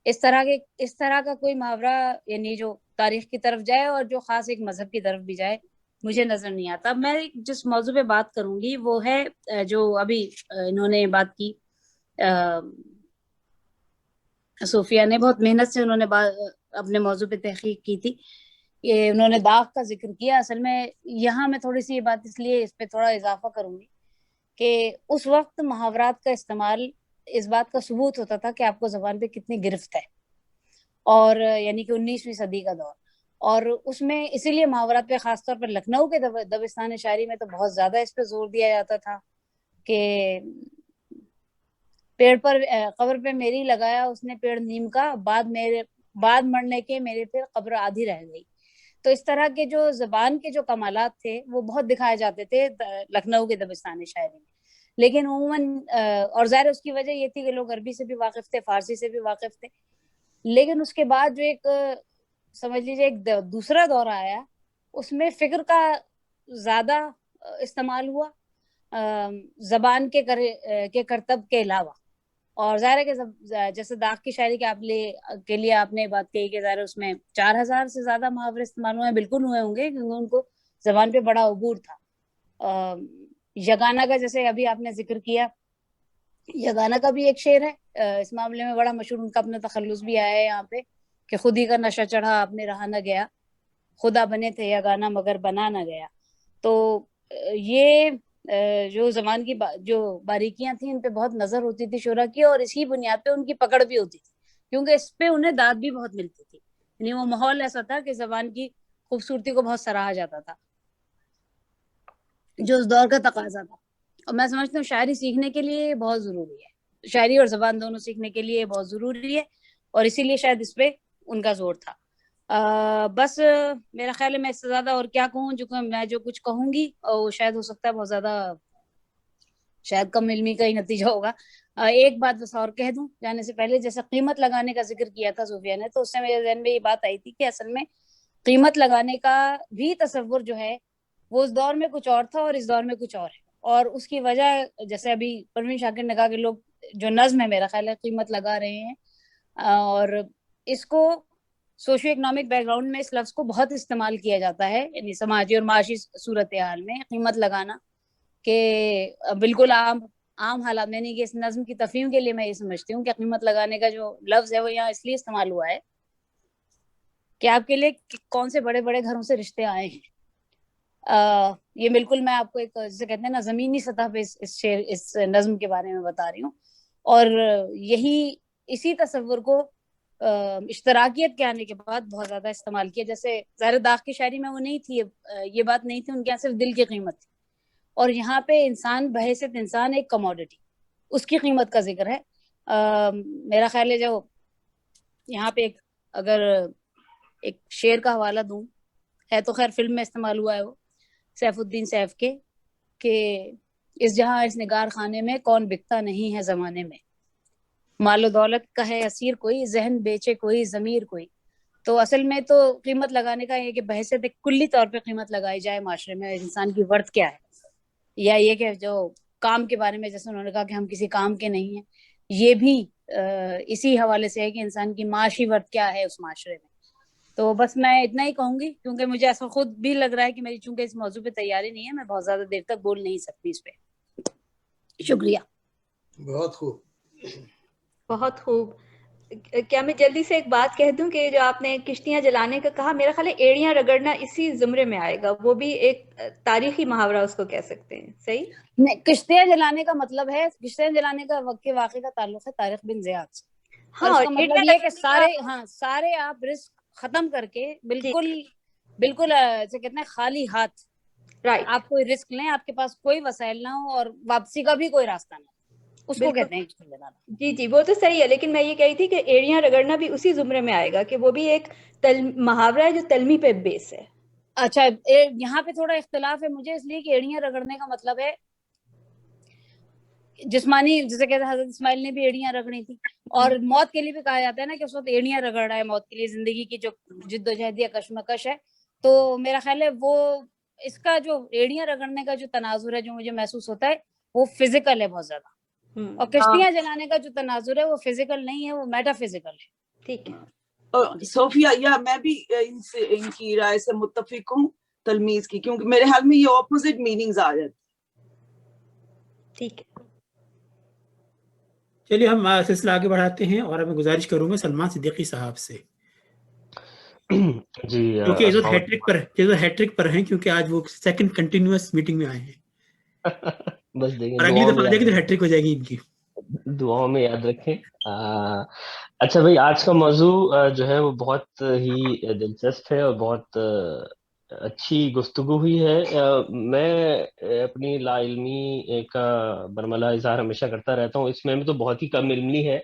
اس طرح کا کوئی محاورہ یعنی جو تاریخ کی طرف جائے اور جو خاص ایک مذہب کی طرف بھی جائے مجھے نظر نہیں آتا. میں جس موضوع پہ بات کروں گی وہ ہے جو ابھی انہوں نے بات کی, صوفیہ نے بہت محنت سے انہوں نے اپنے موضوع پہ تحقیق کی تھی, کہ انہوں نے داغ کا ذکر کیا. اصل میں یہاں میں تھوڑی سی یہ بات اس لیے اس پہ تھوڑا اضافہ کروں گی کہ اس وقت محاورات کا استعمال اس بات کا ثبوت ہوتا تھا کہ آپ کو زبان پہ کتنی گرفت ہے, اور یعنی کہ 19ویں صدی کا دور. اور اس میں اسی لیے محاورات پہ خاص طور پر لکھنؤ کے دبستان شاعری میں تو بہت زیادہ اس پہ زور دیا جاتا تھا کہ پیڑ پر قبر پہ میری لگایا اس نے پیڑ نیم کا, بعد مرنے کے میرے پہ قبر آدھی رہ گئی. تو اس طرح کے جو زبان کے جو کمالات تھے وہ بہت دکھائے جاتے تھے لکھنؤ کے دبستان شاعری میں. لیکن عموماً اور ظاہر اس کی وجہ یہ تھی کہ لوگ عربی سے بھی واقف تھے, فارسی سے بھی واقف تھے. لیکن اس کے بعد جو ایک سمجھ لیجیے ایک دوسرا دور آیا, اس میں فکر کا زیادہ استعمال ہوا زبان کے کرتب کے علاوہ. اور ظاہر ہے کہ جیسے داغ کی شاعری کے لیے آپ نے بات کہی کہ ظاہر اس میں 4000 سے زیادہ محاورے استعمال ہوئے ہیں، بالکل ہوئے ہوں گے کیونکہ ان کو زبان پہ بڑا عبور تھا. یگانہ کا جیسے ابھی آپ نے ذکر کیا، یگانہ کا بھی ایک شعر ہے اس معاملے میں بڑا مشہور، ان کا اپنا تخلص بھی آیا ہے یہاں پہ کہ خود ہی کا نشہ چڑھا آپ نے رہا نہ گیا، خدا بنے تھے یگانہ مگر بنا نہ گیا. تو یہ جو زبان کی جو باریکیاں تھیں ان پہ بہت نظر ہوتی تھی شعراء کی، اور اسی بنیاد پہ ان کی پکڑ بھی ہوتی تھی کیونکہ اس پہ انہیں داد بھی بہت ملتی تھی. یعنی وہ ماحول ایسا تھا کہ زبان کی خوبصورتی کو بہت سراہا جاتا تھا جو اس دور کا تقاضا تھا. اور میں سمجھتا ہوں شاعری سیکھنے کے لیے بہت ضروری ہے، شاعری اور زبان دونوں سیکھنے کے لیے بہت ضروری ہے، اور اسی لیے شاید اس پہ ان کا زور تھا. بس میرا خیال ہے میں اس سے زیادہ اور کیا کہوں، جو کہ میں جو کچھ کہوں گی وہ شاید ہو سکتا ہے بہت زیادہ شاید کم علمی کا ہی نتیجہ ہوگا. ایک بات بس اور کہہ دوں جانے سے پہلے، جیسے قیمت لگانے کا ذکر کیا تھا صوفیہ نے، تو اس سے میرے ذہن میں یہ بات آئی تھی کہ اصل میں قیمت لگانے کا بھی تصور جو ہے وہ اس دور میں کچھ اور تھا اور اس دور میں کچھ اور ہے. اور اس کی وجہ جیسے ابھی پروین شاکر نے کہا کہ لوگ جو نظم ہے میرا خیال ہے قیمت لگا رہے ہیں، اور اس کو سوشو اکنامک بیک گراؤنڈ میں اس لفظ کو بہت استعمال کیا جاتا ہے، یعنی سماجی اور معاشی صورتحال میں قیمت لگانا، کہ بالکل عام حالات میں نہیں، کہ اس نظم کی تفہیم کے لیے میں یہ سمجھتی ہوں کہ قیمت لگانے کا جو لفظ ہے وہ یہاں اس لیے استعمال ہوا ہے کہ آپ کے لیے کون سے بڑے بڑے گھروں سے رشتے آئے ہیں. یہ بالکل میں آپ کو ایک جسے کہتے ہیں نا زمینی سطح پہ اس نظم کے بارے میں بتا رہی ہوں، اور اسی تصور کو اشتراکیت کے آنے کے بعد بہت زیادہ استعمال کیا. جیسے ظاہر داغ کی شاعری میں وہ نہیں تھی، یہ بات نہیں تھی، ان کے یہاں صرف دل کی قیمت تھی، اور یہاں پہ انسان بحیثیت انسان ایک کموڈٹی، اس کی قیمت کا ذکر ہے. میرا خیال ہے جو یہاں پہ اگر ایک شعر کا حوالہ دوں، ہے تو خیر فلم میں استعمال ہوا ہے وہ سیف الدین سیف کے، کہ اس جہاں اس نگار خانے میں کون بکتا نہیں ہے زمانے میں، مال و دولت کا ہے اسیر کوئی، ذہن بیچے کوئی، ضمیر کوئی. تو اصل میں تو قیمت لگانے کا یہ کہ بحیثیت ایک کلی طور پہ قیمت لگائی جائے معاشرے میں انسان کی ورتھ کیا ہے، یا یہ کہ جو کام کے بارے میں جیسے انہوں نے کہا کہ ہم کسی کام کے نہیں ہیں، یہ بھی اسی حوالے سے ہے کہ انسان کی معاشی ورتھ کیا ہے اس معاشرے میں. تو بس میں اتنا ہی کہوں گی کیونکہ مجھے ایسا خود بھی لگ رہا ہے کہ میری چونکہ اس موضوع پہ تیاری نہیں ہے، میں بہت زیادہ دیر تک بول نہیں سکتی اس پہ. شکریہ. بہت خوب، بہت خوب. کیا میں جلدی سے ایک بات کہہ دوں کہ جو آپ نے کشتیاں جلانے کا کہا، میرا خیال ہے ایڑیاں رگڑنا اسی زمرے میں آئے گا، وہ بھی ایک تاریخی محاورہ اس کو کہہ سکتے ہیں. صحیح نہیں، کشتیاں جلانے کا مطلب ہے، کشتیاں جلانے کا واقعے کا تعلق ہے طارق بن زیاد سے، اور اس کا مطلب یہ کہ سارے آپ رزق ختم کر کے بالکل جیسے کہتے ہیں خالی ہاتھ آپ کوئی رزق لیں، آپ کے پاس کوئی وسائل نہ ہو اور واپسی کا بھی کوئی راستہ نہ، اس کو کہتے ہیں کشتیاں جلانا. جی وہ تو صحیح ہے، لیکن میں یہ کہی تھی کہ ایڑیاں رگڑنا بھی اسی زمرے میں آئے گا کہ وہ بھی ایک محاورہ ہے جو تلمی پہ بیس ہے. اچھا، یہاں پہ تھوڑا اختلاف ہے مجھے، اس لیے کہ ایڑیاں رگڑنے کا مطلب ہے جسمانی، جسے کہتے ہیں حضرت اسماعیل نے بھی ایڑیاں رگڑی تھی، اور موت کے لیے بھی کہا جاتا ہے نا کہ اس وقت ایڑیاں رگڑ رہا ہے موت کے لیے، زندگی کی جو جد و جہد یا کشمکش ہے. تو میرا خیال ہے وہ اس کا جو ایڑیاں رگڑنے کا جو تناظر ہے جو مجھے محسوس ہوتا ہے وہ فزیکل ہے بہت زیادہ، اور کشتیاں جلانے کا جو تناظر ہے وہ فزیکل نہیں ہے، وہ میٹا فزیکل ہے. ٹھیک ہے صوفیہ، یا میں بھی ان کی رائے سے متفق ہوں تلمیذ کی، کیونکہ میرے حال میں یہ اپوزٹ میننگز آ جاتے. ٹھیک ہے، چلیے ہم سلسلہ آگے بڑھاتے ہیں، اور میں گزارش کروں گا سلمان صدیقی صاحب سے، جی کیونکہ اس وقت ہیٹرک پر ہیں، کیونکہ آج وہ سیکنڈ کنٹینیوس میٹنگ میں آئے ہیں، بس دیکھیں اور اگلی دفعہ دیکھیں تو ہیٹرک ہو جائے گی ان کی. دعاؤں میں یاد رکھیں. اچھا بھائی، آج کا موضوع جو ہے وہ بہت ہی دلچسپ ہے اور بہت اچھی گفتگو ہوئی ہے. میں اپنی لا علمی کا برملا اظہار ہمیشہ کرتا رہتا ہوں، اس میں تو بہت ہی کم علمی ہے،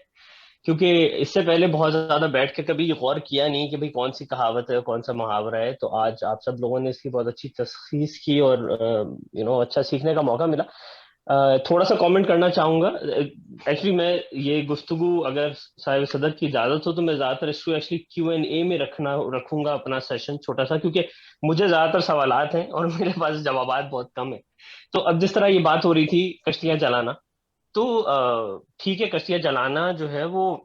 کیونکہ اس سے پہلے بہت زیادہ بیٹھ کے کبھی غور کیا نہیں کہ بھئی کون سی کہاوت ہے کون سا محاورہ ہے. تو آج آپ سب لوگوں نے اس کی بہت اچھی تشخیص کی اور اچھا سیکھنے کا موقع ملا. تھوڑا سا کامنٹ کرنا چاہوں گا. ایکچولی میں یہ گفتگو اگر صاحب صدر کی اجازت ہو تو میں زیادہ تر اس کو ایکچولی Q&A میں رکھوں گا اپنا سیشن چھوٹا سا، کیونکہ مجھے زیادہ تر سوالات ہیں اور میرے پاس جوابات بہت کم ہیں. تو اب جس طرح یہ بات ہو رہی تھی کشتیاں چلانا، تو ٹھیک ہے کشتیاں جلانا جو ہے وہ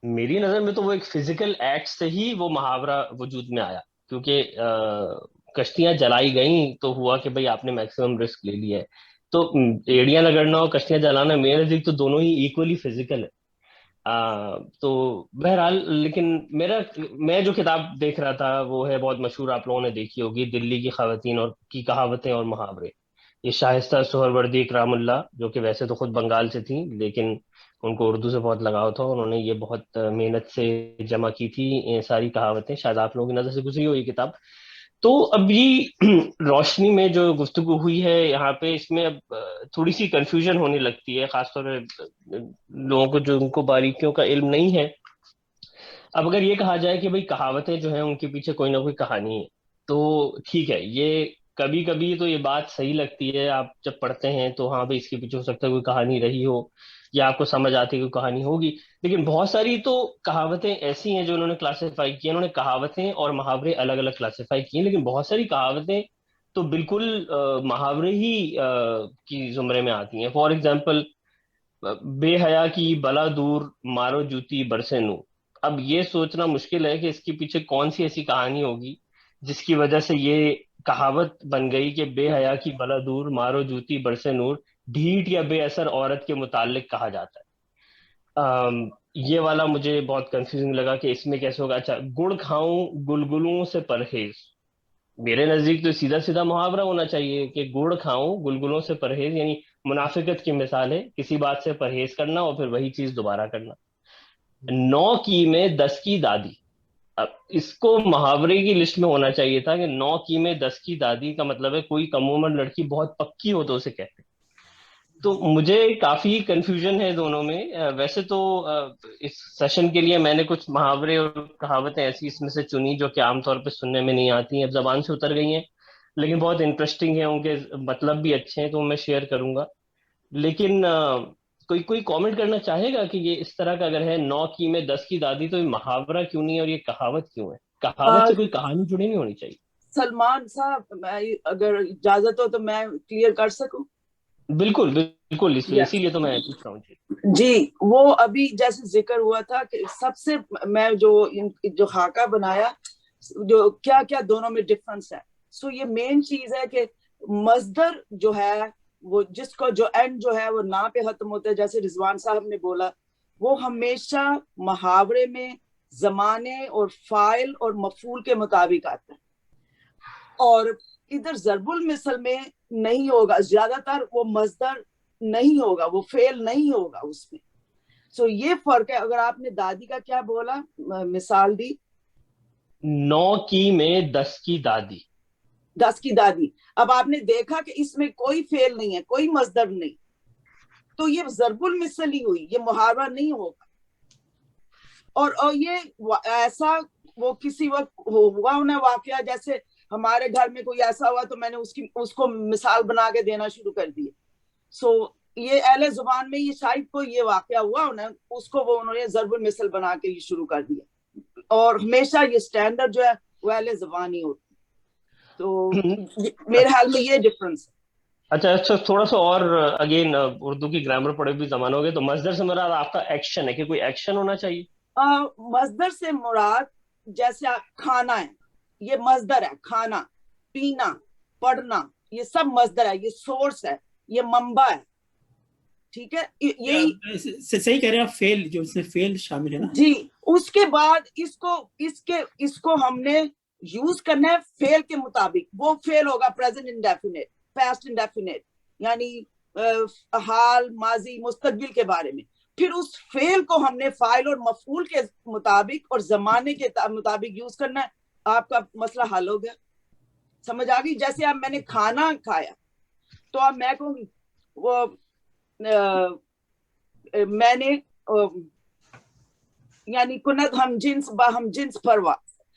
میری نظر میں تو وہ ایک فزیکل ایکٹ سے ہی وہ محاورہ وجود میں آیا، کیونکہ کشتیاں جلائی گئیں تو ہوا کہ بھئی آپ نے میکسیمم رسک لے لیا ہے. تو ایڑیاں رگڑنا اور کشتیاں جلانا میرے نزدیک تو دونوں ہی ایکولی فزیکل ہے. تو بہرحال لیکن میں جو کتاب دیکھ رہا تھا وہ ہے بہت مشہور، آپ لوگوں نے دیکھی ہوگی، دلی کی خواتین اور کی کہاوتیں اور محاورے. یہ شائستہ سہروردی اکرام اللہ، جو کہ ویسے تو خود بنگال سے تھیں لیکن ان کو اردو سے بہت لگاؤ تھا، انہوں نے یہ بہت محنت سے جمع کی تھی یہ ساری کہاوتیں. شاید آپ لوگوں کی نظر سے گزری ہو یہ کتاب. تو اب یہ روشنی میں جو گفتگو ہوئی ہے یہاں پہ، اس میں اب تھوڑی سی کنفیوژن ہونے لگتی ہے، خاص طور پہ لوگوں کو جو ان کو باریکیوں کا علم نہیں ہے. اب اگر یہ کہا جائے کہ بھئی کہاوتیں جو ہیں ان کے پیچھے کوئی نہ کوئی کہانی ہے، تو ٹھیک ہے، یہ کبھی کبھی تو یہ بات صحیح لگتی ہے، آپ جب پڑھتے ہیں تو ہاں بھئی اس کے پیچھے ہو سکتا ہے کوئی کہانی رہی ہو یا آپ کو سمجھ آتی کوئی کہانی ہوگی. لیکن بہت ساری تو کہاوتیں ایسی ہیں جو انہوں نے کلاسیفائی کی، انہوں نے کہاوتیں اور محاورے الگ الگ کلاسیفائی کیے، لیکن بہت ساری کہاوتیں تو بالکل محاورے ہی کی زمرے میں آتی ہیں. فار ایگزامپل، بے حیا کی بلا دور مارو جوتی برسے نور. اب یہ سوچنا مشکل ہے کہ اس کے پیچھے کون سی ایسی کہانی ہوگی جس کی وجہ سے یہ کہاوت بن گئی کہ بے حیا کی بلا دور مارو جوتی برسے نور، ڈھیٹ یا بے اثر عورت کے متعلق کہا جاتا ہے. یہ والا مجھے بہت کنفیوزنگ لگا کہ اس میں کیسے ہوگا. اچھا، گڑ کھاؤں گلگلوں سے پرہیز، میرے نزدیک تو سیدھا سیدھا محاورہ ہونا چاہیے کہ گڑ کھاؤں گلگلوں سے پرہیز، یعنی منافقت کی مثال ہے، کسی بات سے پرہیز کرنا اور پھر وہی چیز دوبارہ کرنا. 9 کی میں 10 کی دادی، اب اس کو محاورے کی لسٹ میں ہونا چاہیے تھا کہ 9 کی میں 10 کی دادی کا مطلب ہے کوئی کم عمر لڑکی بہت پکی ہو تو اسے کہتے. تو مجھے کافی کنفیوژن ہے دونوں میں. ویسے تو اس سیشن کے لیے میں نے کچھ محاورے اور کہاوتیں ایسی اس میں سے چنی جو کہ عام طور پہ سننے میں نہیں آتی ہیں، اب زبان سے اتر گئی ہیں لیکن بہت انٹرسٹنگ ہیں، ان کے مطلب بھی اچھے ہیں تو میں شیئر کروں گا. لیکن کوئی کامنٹ کرنا چاہے گا کہ یہ اس طرح کا اگر ہے 9 کی میں 10 کی دادی تو یہ محاورہ کیوں نہیں ہے اور یہ کہاوت کیوں ہے؟ کہاوت سے کوئی کہانی جڑی نہیں ہونی چاہیے. سلمان صاحب، اگر اجازت ہو تو میں کلیئر کر سکوں؟ بالکل بالکل، اسی لیے تو میں پوچھ رہا ہوں. جی، وہ ابھی جیسے ذکر ہوا تھا کہ سب سے میں جو خاکہ بنایا، جو کیا کیا دونوں میں ڈفرنس ہے. سو یہ مین چیز ہے کہ مصدر جو ہے وہ جس کو جو اینڈ جو ہے وہ نا پہ ختم ہوتا ہے، جیسے رضوان صاحب نے بولا، وہ ہمیشہ محاورے میں زمانے اور فاعل اور مفعول کے مطابق آتا ہے، اور ادھر ضرب المثل میں نہیں ہوگا. زیادہ تر وہ مصدر نہیں ہوگا، وہ فعل نہیں ہوگا اس میں. سو یہ فرق ہے. اگر آپ نے دادی کا کیا بولا، مثال دی، 9 کی میں 10 کی دادی، 10 کی دادی. اب آپ نے دیکھا کہ اس میں کوئی فعل نہیں ہے، کوئی مصدر نہیں، تو یہ ضرب المثل ہی ہوئی، یہ محاورہ نہیں ہوگا. اور یہ ایسا وہ کسی وقت ہوا انہیں واقعہ، جیسے ہمارے گھر میں کوئی ایسا ہوا تو میں نے اس کو مثال بنا کے دینا شروع کر دی. سو یہ اہل زبان میں یہ شاید کو یہ واقعہ ہوا انہیں، اس کو وہ انہوں نے ضرب المثل بنا کے یہ شروع کر دیا. اور ہمیشہ یہ سٹینڈرڈ جو ہے وہ اہل زبان ہی ہوتی. تو میرے حال میں یہ ڈفرنس ہے. اچھا، تھوڑا سا اور اگین اردو کی گرامر پڑھے بھی زمان ہو گئے، تو مصدر سے مراد آپ کا ایکشن ہے کہ کوئی ایکشن ہونا چاہیے؟ مصدر سے مراد جیسے کھانا ہے، یہ مصدر ہے. کھانا، پینا، پڑھنا، یہ سب مصدر ہے، یہ سورس ہے، یہ منبع ہے. ٹھیک ہے، یہی صحیح کہہ رہے ہیں آپ، فیل جو اس میں فیل شامل ہے نا. جی. اس کے بعد اس کو ہم نے یوز کرنا ہے فیل کے مطابق. وہ فیل ہوگا پریزنٹ انڈیفینٹ، پاسٹ انڈیفینٹ، یعنی حال، ماضی، مستقبل کے بارے میں. پھر اس فیل کو ہم نے فاعل اور مفعول کے مطابق اور زمانے کے مطابق یوز کرنا ہے. آپ کا مسئلہ حل ہو گیا، سمجھ آ گئی. جیسے اب میں نے کھانا کھایا تو اب میں کہوں گی وہ میں نے یعنی کنت ہم جنس پروا.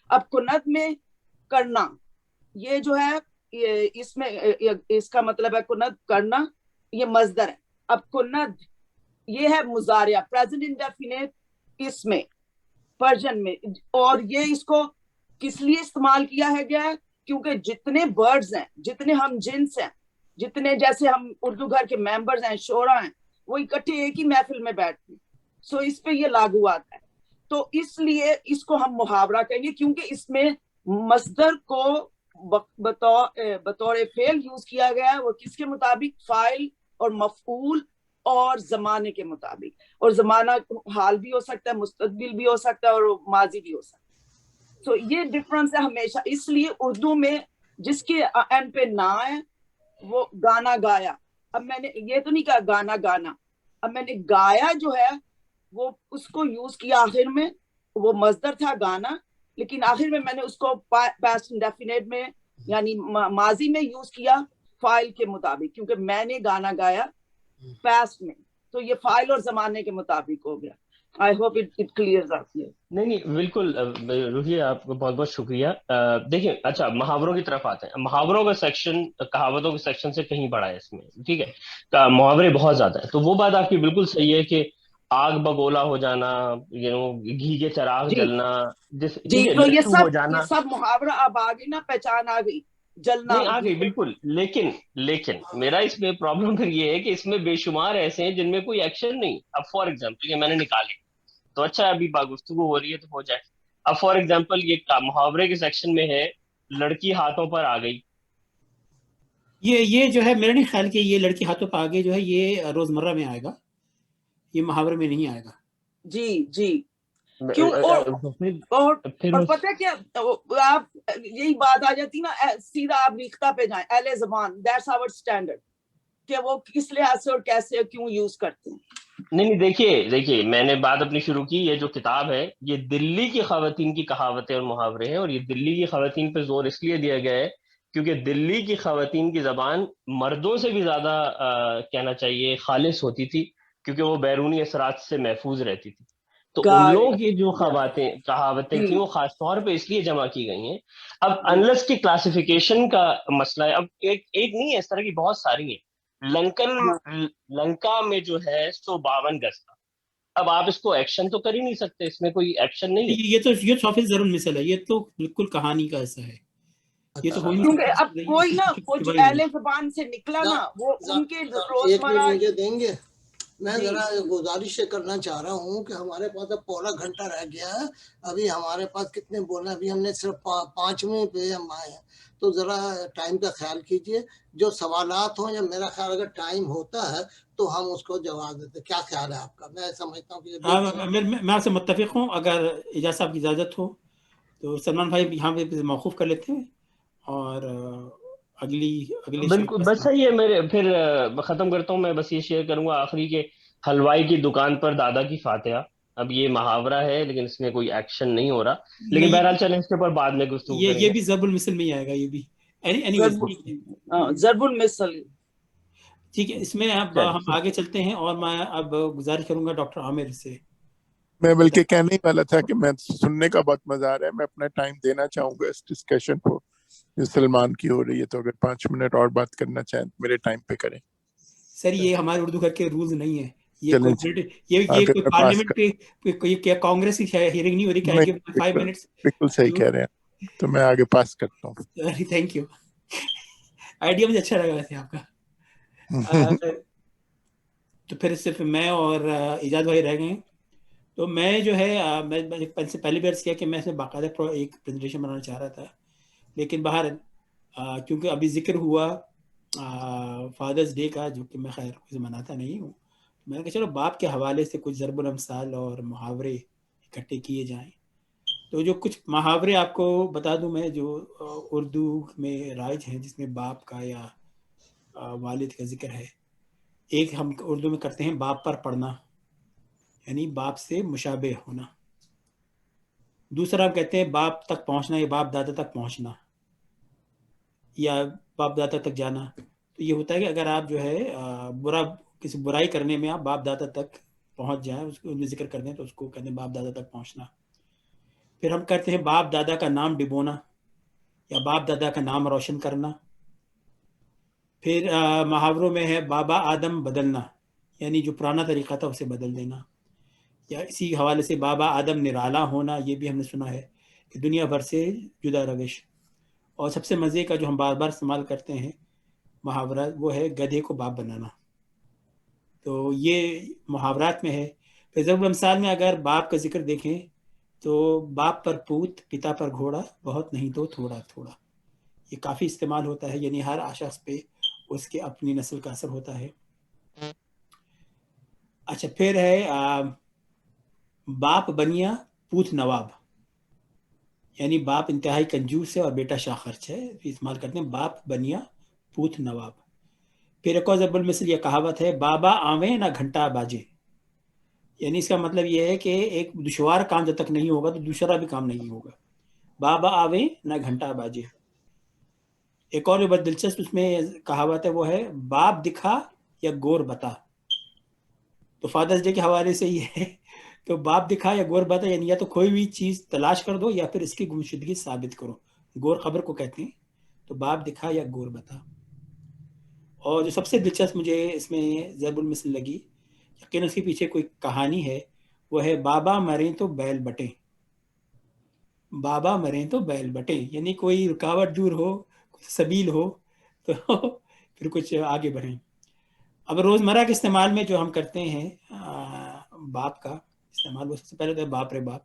اب کنت میں کرنا، یہ جو ہے اس میں اس کا مطلب ہے کنت کرنا، یہ مصدر ہے. اب کنت یہ ہے مضارع، پریزنٹ انڈیفینٹ اس میں پرشن میں. اور یہ اس کو کس لیے استعمال کیا ہے گیا ہے؟ کیونکہ جتنے برڈز ہیں، جتنے ہم جنس ہیں، جتنے جیسے ہم اردو گھر کے ممبرز ہیں، شعراء ہیں، وہ اکٹھے ایک ہی محفل میں بیٹھتے ہیں. سو اس پہ یہ لاگو آتا ہے. تو اس لیے اس کو ہم محاورہ کہیں گے کیونکہ اس میں مصدر کو بطور فعل یوز کیا گیا ہے. وہ کس کے مطابق؟ فاعل اور مفعول اور زمانے کے مطابق. اور زمانہ حال بھی ہو سکتا ہے, مستقبل بھی ہو سکتا ہے, اور ماضی بھی ہو سکتا ہے. تو یہ ڈفرنس ہے ہمیشہ. اس لیے اردو میں جس کے اینڈ پہ نہ ہے وہ گانا گایا. اب میں نے یہ تو نہیں کہا گانا گانا, اب میں نے گایا جو ہے وہ اس کو یوز کیا آخر میں. وہ مصدر تھا گانا, لیکن آخر میں نے اس کو پاسٹ انڈیفینٹ میں یعنی ماضی میں یوز کیا فاعل کے مطابق, کیونکہ میں نے گانا گایا پاسٹ میں. تو یہ فاعل اور زمانے کے مطابق ہو گیا. I hope it clears up here. نہیں بالکل روحی, آپ کو بہت بہت شکریہ. دیکھیں اچھا محاوروں کی طرف آتے ہیں. محاوروں کا سیکشن کہاوتوں کے سیکشن سے کہیں بڑا ہے اس میں, ٹھیک ہے, محاورے بہت زیادہ ہیں. تو وہ بات آپ کی بالکل صحیح ہے کہ آگ بگولا ہو جانا, گھی کے چراغ جلنا, جی تو یہ سب محاورہ اب آ گئی نا, پہچان آ گئی, جلنا نہیں آ گئی بالکل. لیکن میرا اس میں پرابلم پھر یہ ہے کہ اس میں بے شمار ایسے ہیں جن میں کوئی ایکشن نہیں. اب فار ایگزامپل یہ میں نے نکالے تو اچھا ابھی گفتگو ہو رہی ہے تو ہو جائے. اب فار ایگزامپل یہ محاورے کے سیکشن میں ہے لڑکی ہاتھوں پر آ گئی. یہ جو ہے میرا نہیں خیال کہ یہ لڑکی ہاتھوں پہ آگے جو ہے یہ روزمرہ میں آئے گا, یہ محاورے میں نہیں آئے گا. جی کیوں؟ اور پتہ کیا آپ یہی بات آ جاتی نا, سیدھا آپ ریختہ پہ جائیں, اہل زبان, دیٹس آور اسٹینڈرڈ, کہ وہ کس لحاظ سے اور کیسے کیوں یوز کرتے ہیں. نہیں دیکھیے میں نے بات اپنی شروع کی. یہ جو کتاب ہے یہ دلی کی خواتین کی کہاوتیں اور محاورے ہیں, اور یہ دلی کی خواتین پہ زور اس لیے دیا گیا ہے کیونکہ دلی کی خواتین کی زبان مردوں سے بھی زیادہ کہنا چاہیے خالص ہوتی تھی, کیونکہ وہ بیرونی اثرات سے محفوظ رہتی تھی. تو ان لوگوں کی جو کہاوتیں تھیں وہ خاص طور پہ اس لیے جمع کی گئی ہیں. اب انلس کی کلاسیفیکیشن کا مسئلہ ہے. اب ایک نہیں ہے, اس طرح کی بہت ساری ہیں. لنکا میں جو ہے 152 گز کا. اب آپ اس کو ایکشن تو کر ہی نہیں سکتے, اس میں کوئی ایکشن نہیں ہے. یہ تو حافظ ضرور مثل ہے, یہ تو بالکل کہانی کا حصہ ہے. یہ تو کیونکہ اب کوئی نا کچھ اہل زبان سے نکلا نا, وہ ان کے روزمرہ. دیں گے میں ذرا گزارش کرنا چاہ رہا ہوں کہ ہمارے پاس اب پونا گھنٹہ رہ گیا ہے. ابھی ہمارے پاس کتنے بولنا, ابھی ہم نے صرف 5ویں پہ ہم آئے ہیں, تو ذرا ٹائم کا خیال کیجئے. جو سوالات ہوں یا میرا خیال اگر ٹائم ہوتا ہے تو ہم اس کو جواب دیتے. کیا خیال ہے آپ کا؟ میں سمجھتا ہوں کہ میں آپ سے متفق ہوں. اگر اجازت صاحب کی اجازت ہو تو سلمان بھائی یہاں پہ موقوف کر لیتے ہیں, اور اگلی بالکل بس صحیح ہے. میرے پھر ختم کرتا ہوں. میں بس یہ شیئر کروں گا آخری کہ حلوائی کی دکان پر دادا کی فاتحہ. اب یہ محاورہ ہے لیکن اس میں کوئی ایکشن نہیں ہو رہا, لیکن بہرحال چلیں اس کے اوپر بعد میں گفتگو کریں گے. یہ بھی ضرب المثل میں ہی آئے گا. یہ بھی ضرب المثل. ٹھیک ہے, اس میں اب ہم آگے چلتے ہیں, اور میں اب گزارش کروں گا ڈاکٹر عامر سے. میں بلکہ کہنے والا تھا کہ میں سننے کا بہت مزہ آ رہا ہے. میں اپنا ٹائم دینا چاہوں گا اس ڈسکشن کو جو سلمان کی ہو رہی ہے, تو اگر 5 منٹ اور بات کرنا چاہیں تو میرے ٹائم پہ کریں. سر یہ ہمارے اردو گھر کے رولز نہیں ہے. یہ کوئی پارلیمنٹ پہ کانگریس کی ہیئرنگ نہیں ہو رہی کہ 5 منٹس. بالکل صحیح کہہ رہے ہیں, تو میں آگے پاس کرتا ہوں. تھینک یو, آئیڈیا مجھے اچھا لگا ویسے آپ کا. تو پھر صرف میں اور ایجاد بھائی رہ گئے. تو میں جو ہے میں پہلی بار کیا کہ میں اس میں باقاعدہ ایک پریزنٹیشن بنانا چاہ رہا تھا, لیکن باہر کیونکہ ابھی ذکر ہوا فادرز ڈے کا, جو کہ میں خیر کچھ مناتا نہیں ہوں, میں نے کہا چلو باپ کے حوالے سے کچھ ضرب الامثال اور محاورے اکٹھے کیے جائیں. تو جو کچھ محاورے آپ کو بتا دوں میں, جو اردو میں رائج ہیں, جس میں باپ کا یا والد کا ذکر ہے. ایک ہم اردو میں کرتے ہیں باپ پر پڑھنا, یعنی باپ سے مشابہ ہونا. دوسرا ہم کہتے ہیں باپ تک پہنچنا یا باپ دادا تک پہنچنا, یا باپ دادا تک جانا. تو یہ ہوتا ہے کہ اگر آپ جو ہے کسی برائی کرنے میں آپ باپ دادا تک پہنچ جائیں, اس کو ذکر کر دیں, تو اس کو کہتے ہیں باپ دادا تک پہنچنا. پھر ہم کرتے ہیں باپ دادا کا نام ڈبونا یا باپ دادا کا نام روشن کرنا. پھر محاوروں میں ہے بابا آدم بدلنا, یعنی جو پرانا طریقہ تھا اسے بدل دینا. یا اسی حوالے سے بابا آدم نرالا ہونا, یہ بھی ہم نے سنا ہے کہ دنیا بھر سے جدا روش. اور سب سے مزے کا جو ہم بار بار استعمال کرتے ہیں محاورہ, وہ ہے گدھے کو باپ بنانا. تو یہ محاورات میں ہے. پھر ضرب الامثال میں اگر باپ کا ذکر دیکھیں تو باپ پر پوت، پتا پر گھوڑا، بہت نہیں تو تھوڑا تھوڑا. یہ کافی استعمال ہوتا ہے، یعنی ہر شخص پہ اس کے اپنی نسل کا اثر ہوتا ہے. اچھا پھر ہے باپ بنیا پوت نواب، یعنی باپ انتہائی کنجوس ہے اور بیٹا شاہ خرچ ہے. استعمال کرتے ہیں باپ بنیا پوت نواب. پھر ایک اور ضرب المثل یہ کہاوت ہے بابا آویں نہ گھنٹا باجے، یعنی اس کا مطلب یہ ہے کہ ایک دشوار کام جب تک نہیں ہوگا تو دوسرا بھی کام نہیں ہوگا. بابا آویں نہ گھنٹا باجے. ایک اور جو بہت دلچسپ اس میں کہاوت ہے وہ ہے باپ دکھا یا گور بتا. تو فادرز ڈے کے حوالے سے یہ ہے تو باپ دکھا یا گور بتا، یعنی یا تو کوئی بھی چیز تلاش کر دو یا پھر اس کی گمشدگی ثابت کرو. گور خبر کو کہتے ہیں. تو باپ دکھا یا گور بتا. اور جو سب سے دلچسپ مجھے اس میں ضرب المثل لگی، یقین اس کے پیچھے کوئی کہانی ہے، وہ ہے بابا مریں تو بیل بٹیں. بابا مریں تو بیل بٹیں، یعنی کوئی رکاوٹ دور ہو، سبیل ہو تو پھر کچھ آگے بڑھیں. اب روزمرہ کے استعمال میں جو ہم کرتے ہیں باپ کا استعمال، وہ سب سے پہلے تو ہے باپ رے باپ.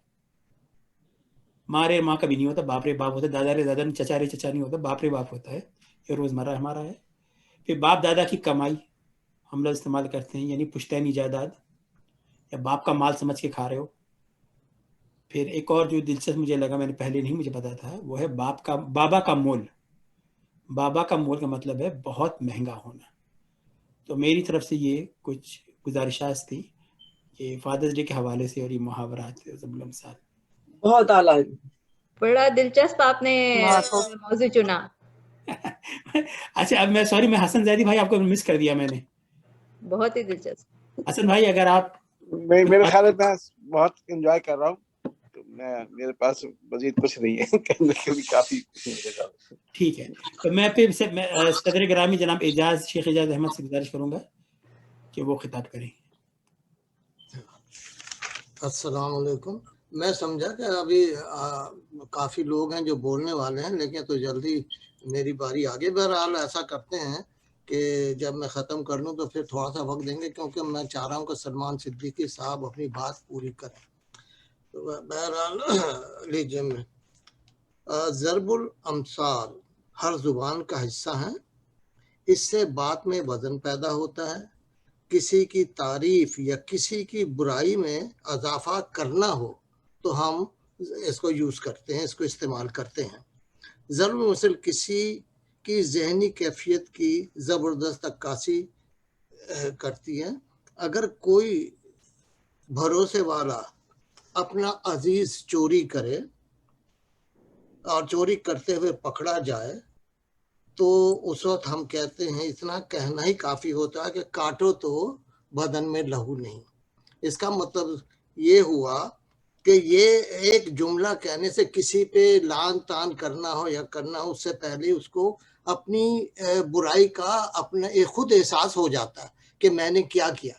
ماں رے ماں کبھی نہیں ہوتا، باپ رے باپ ہوتا ہے. دادا رے دادا نہیں، چچا رے چچا نہیں ہوتا، باپ رے باپ ہوتا ہے. یہ روزمرہ ہمارا ہے. پھر باپ دادا کی کمائی ہم لوگ استعمال کرتے ہیں، یعنی پشتینی جائیداد یا باپ کا مال سمجھ کے کھا رہے ہو. پھر ایک اور جو دلچسپ مجھے لگا، میں نے پہلے نہیں مجھے پتا تھا، وہ ہے بابا کا مول. بابا کا مول کا مطلب ہے بہت مہنگا ہونا. تو میری طرف سے یہ کچھ گزارشات تھی کہ فادرز ڈے کے حوالے سے اور یہ محاورات ضرب الامثال. بہت اعلیٰ. بڑا دلچسپ آپ نے موضوع چنا. اچھا اب میں سوری، میں حسن زیدی بھائی آپ کو مس کر دیا میں نے. بہت ہی دلچسپ. حسن بھائی اگر آپ میرے خیال میں بہت انجوائے کر رہا ہوں، تو میرے پاس مزید کچھ نہیں ہے کہنے کے لیے، کافی. ٹھیک ہے. تو میں پھر صدر گرامی جناب اعجاز شیخ اعجاز احمد سے گزارش کروں گا کہ وہ خطاب کریں. السلام علیکم. میں سمجھا کہ ابھی کافی لوگ ہیں جو بولنے والے ہیں، لیکن تو جلدی میری باری آگے. بہرحال ایسا کرتے ہیں کہ جب میں ختم کر لوں تو پھر تھوڑا سا وقت دیں گے، کیونکہ میں چاہ رہا ہوں کہ سلمان صدیقی صاحب اپنی بات پوری کریں. تو بہرحال لیجیے، میں ضرب الامثال ہر زبان کا حصہ ہے. اس سے بات میں وزن پیدا ہوتا ہے. کسی کی تعریف یا کسی کی برائی میں اضافہ کرنا ہو تو ہم اس کو یوز کرتے ہیں، اس کو استعمال کرتے ہیں. ضرب المثل کسی کی ذہنی کیفیت کی زبردست عکاسی کرتی ہے. اگر کوئی بھروسے والا اپنا عزیز چوری کرے اور چوری کرتے ہوئے پکڑا جائے تو اس وقت ہم کہتے ہیں اتنا کہنا ہی کافی ہوتا ہے کہ کاٹو تو بدن میں لہو نہیں. اس کا مطلب یہ ہوا کہ یہ ایک جملہ کہنے سے کسی پہ لان تان کرنا ہو یا کرنا ہو، اس سے پہلے اس کو اپنی برائی کا اپنا ایک خود احساس ہو جاتا ہے کہ میں نے کیا کیا.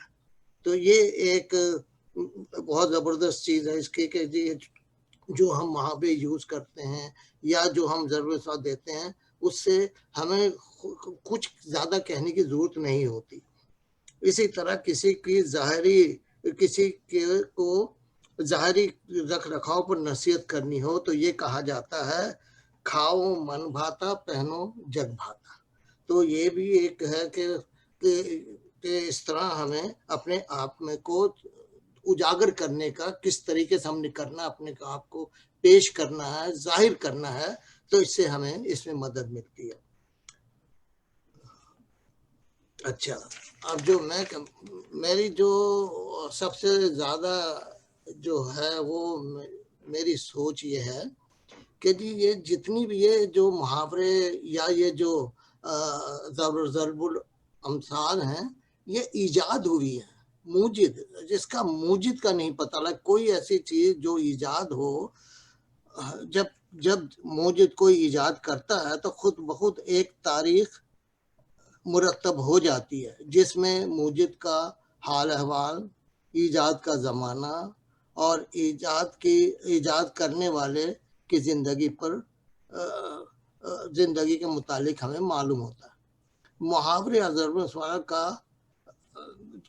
تو یہ ایک بہت زبردست چیز ہے اس کی کہ جو ہم محاورے یوز کرتے ہیں یا جو ہم ضرورت دیتے ہیں، اس سے ہمیں کچھ زیادہ کہنے کی ضرورت نہیں ہوتی. اسی طرح کسی کو ظاہری رکھ رکھاؤ پر نصیحت کرنی ہو تو یہ کہا جاتا ہے کھاؤ من بھاتا پہنو جگ بھاتا. تو یہ بھی ایک ہے کہ اس طرح ہمیں اپنے آپ میں کو اجاگر کرنے کا کس طریقے سے ہم نے کرنا، اپنے آپ کو پیش کرنا ہے، ظاہر کرنا ہے، تو اس سے ہمیں اس میں مدد ملتی ہے. اچھا اب جو میری جو سب سے زیادہ جو ہے وہ میری سوچ یہ ہے کہ جی یہ جتنی بھی یہ جو محاورے یا یہ جو ضرب الامثال ہیں یہ ایجاد ہوئی ہے. موجد جس کا موجد کا نہیں پتہ لگ، کوئی ایسی چیز جو ایجاد ہو، جب موجد کوئی ایجاد کرتا ہے تو خود بخود ایک تاریخ مرتب ہو جاتی ہے جس میں موجد کا حال احوال، ایجاد کا زمانہ اور ایجاد کرنے والے کی زندگی کے متعلق ہمیں معلوم ہوتا ہے. محاورے یا ضرب الامثال کا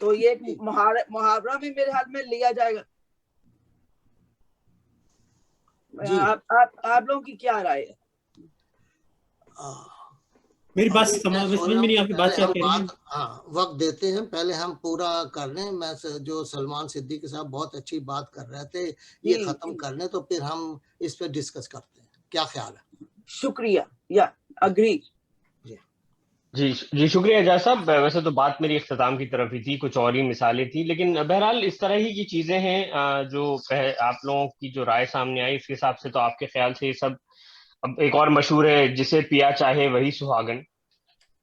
تو یہ محاورہ میں میرے حال میں لیا جائے گا. آپ لوگوں کی کیا رائے ہے؟ میری بات سمجھ میں نہیں آپ کی بات کیا کہہ رہی ہیں. ہاں وقت دیتے ہیں, پہلے ہم پورا کر لیں. میں جو سلمان صدیقی صاحب بہت اچھی بات کر رہے تھے, یہ ختم کر لیں تو پھر ہم اس پہ ڈسکس کرتے ہیں. کیا خیال ہے؟ شکریہ. یا اگری. جی شکریہ اعجاز صاحب. ویسے تو بات میری اختتام کی طرف ہی تھی, کچھ اور ہی مثالیں تھیں, لیکن بہرحال اس طرح ہی کی چیزیں ہیں جو آپ لوگوں کی جو رائے سامنے آئی اس کے حساب سے تو آپ کے خیال سے یہ سب اب ایک اور مشہور ہے جسے پیا چاہے وہی سہاگن,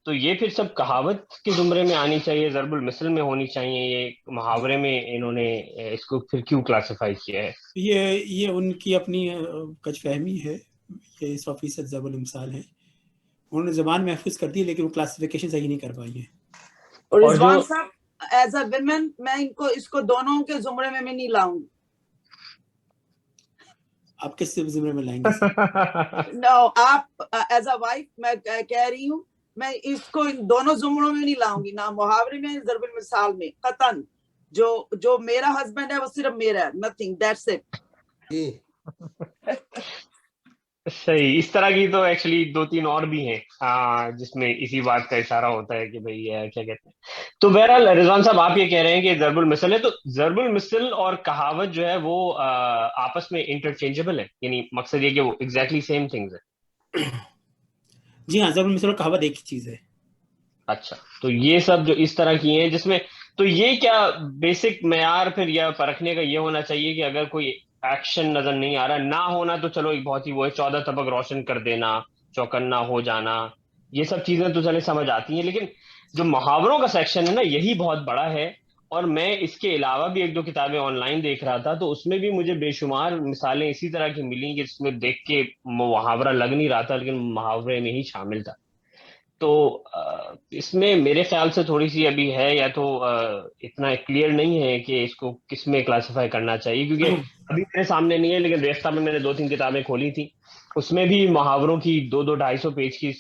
تو یہ پھر سب کہاوت کے زمرے میں آنی چاہیے, ضرب المثل میں ہونی چاہیے, یہ محاورے میں انہوں نے اس کو پھر کیوں کلاسیفائی کیا ہے؟ یہ ان کی اپنی کچ فہمی ہے, یہ 100% ضرب المثال ہے. انہوں نے زبان محفوظ کر دی لیکن وہ کلاسیفیکیشن صحیح نہیں کر پائی ہے. اور رضوان صاحب ایز اے ویمن میں اس کو دونوں کے زمرے میں نہیں لاؤں گی. آپ کس زمرے میں لائیں گے؟ نو, آپ ایز اے وائف میں کہہ رہی ہوں, میں اس کو ان دونوں زمروں میں نہیں لاؤں گی, نہ محاورے میں ضرب المثال میں. قطعاً جو میرا ہسبینڈ ہے وہ صرف میرا ہے, نتھنگ, دیٹس اٹ. صحیح. اس طرح کی تو ایکچولی 2-3 اور بھی ہیں جس میں اسی بات کا اشارہ ہوتا ہے کہ بھئی کیا کہتے ہیں. تو بہرحال رضوان صاحب آپ یہ کہہ رہے ہیں کہ ضرب المثل ہے, تو ضرب المثل اور کہاوت جو ہے وہ آپس میں انٹرچینجبل ہے, یعنی مقصد یہ کہ وہ ایگزیکٹلی سیم تھنگز ہے. جی ہاں, ضرب المثل اور کہاوت ایک ہی چیز ہے. اچھا, تو یہ سب جو اس طرح کی ہیں جس میں, تو یہ کیا بیسک معیار پھر یا پرکھنے کا یہ ہونا چاہیے کہ اگر کوئی ایکشن نظر نہیں آ رہا, نہ ہونا تو چلو ایک بہت ہی وہ ہے, 14 طبق روشن کر دینا, چوکنا ہو جانا, یہ سب چیزیں تو چلے سمجھ آتی ہیں, لیکن جو محاوروں کا سیکشن ہے نا یہی بہت بڑا ہے. اور میں اس کے علاوہ بھی 1-2 کتابیں آن لائن دیکھ رہا تھا, تو اس میں بھی مجھے بے شمار مثالیں اسی طرح کی ملیں کہ جس میں دیکھ کے محاورہ لگ نہیں رہا تھا لیکن محاورے میں ہی شامل تھا. تو اس میں میرے خیال سے تھوڑی سی ابھی ہے, یا تو اتنا کلیئر نہیں ہے کہ اس کو کس میں کلاسیفائی کرنا چاہیے, کیونکہ ابھی میرے سامنے نہیں ہے, لیکن ریختہ میں نے 2-3 کتابیں کھولی تھی, اس میں بھی محاوروں کی 200-250 پیج کی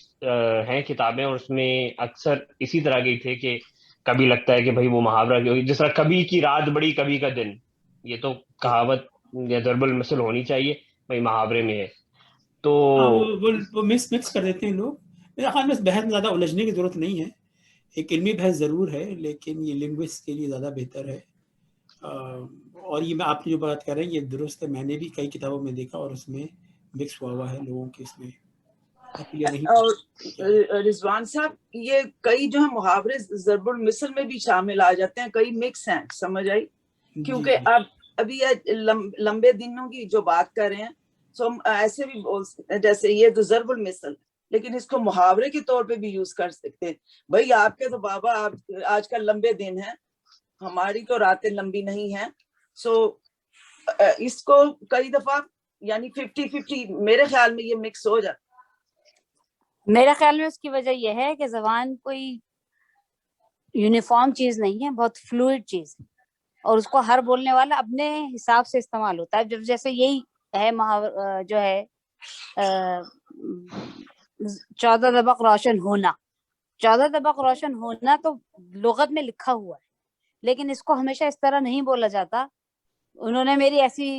ہیں کتابیں, اور اس میں اکثر اسی طرح کی تھے کہ کبھی لگتا ہے کہ بھائی وہ محاورہ جس طرح کبھی کی رات بڑی کبھی کا دن, یہ تو کہاوت یا ضرب المثل ہونی چاہیے, بھائی محاورے میں ہے. تو وہ مکس کر دیتے ہیں لوگ. میرے خیال میں اس بحث میں زیادہ الجھنے کی ضرورت نہیں ہے. ایک علمی بحث ضرور ہے لیکن یہ لنگوسٹ کے لیے زیادہ بہتر ہے. اور یہ میں آپ نے جو بات کر رہے ہیں یہ درست ہے, میں نے بھی کئی کتابوں میں دیکھا اور اس میں مکس ہوا ہے لوگوں کے, اس میں اور رضوان صاحب یہ کئی جو ہے محاورے ضرب المثل میں بھی شامل آ جاتے ہیں, کئی مکس ہیں, سمجھ آئی؟ کیونکہ ابھی لمبے دنوں کی جو بات کر رہے ہیں تو ہم ایسے بھی بول سکتے ہیں جیسے یہ جو ضرب المثل, لیکن اس کو محاورے کے طور پہ بھی یوز کر سکتے ہیں. بھائی آپ کے تو بابا آج کل لمبے دن ہیں, ہماری تو راتیں لمبی نہیں ہیں. سو اس کو کئی دفعہ یعنی 50-50 میرے خیال میں یہ مکس ہو جاتا. میرے خیال میں اس کی وجہ یہ ہے کہ زبان کوئی یونیفارم چیز نہیں ہے, بہت فلوئڈ چیز ہے, اور اس کو ہر بولنے والا اپنے حساب سے استعمال ہوتا ہے. جب جیسے یہی ہے جو ہے 14 طبق روشن ہونا, 14 طبق روشن ہونا تو لغت میں لکھا ہوا ہے, لیکن اس کو ہمیشہ اس طرح نہیں بولا جاتا. انہوں نے میری ایسی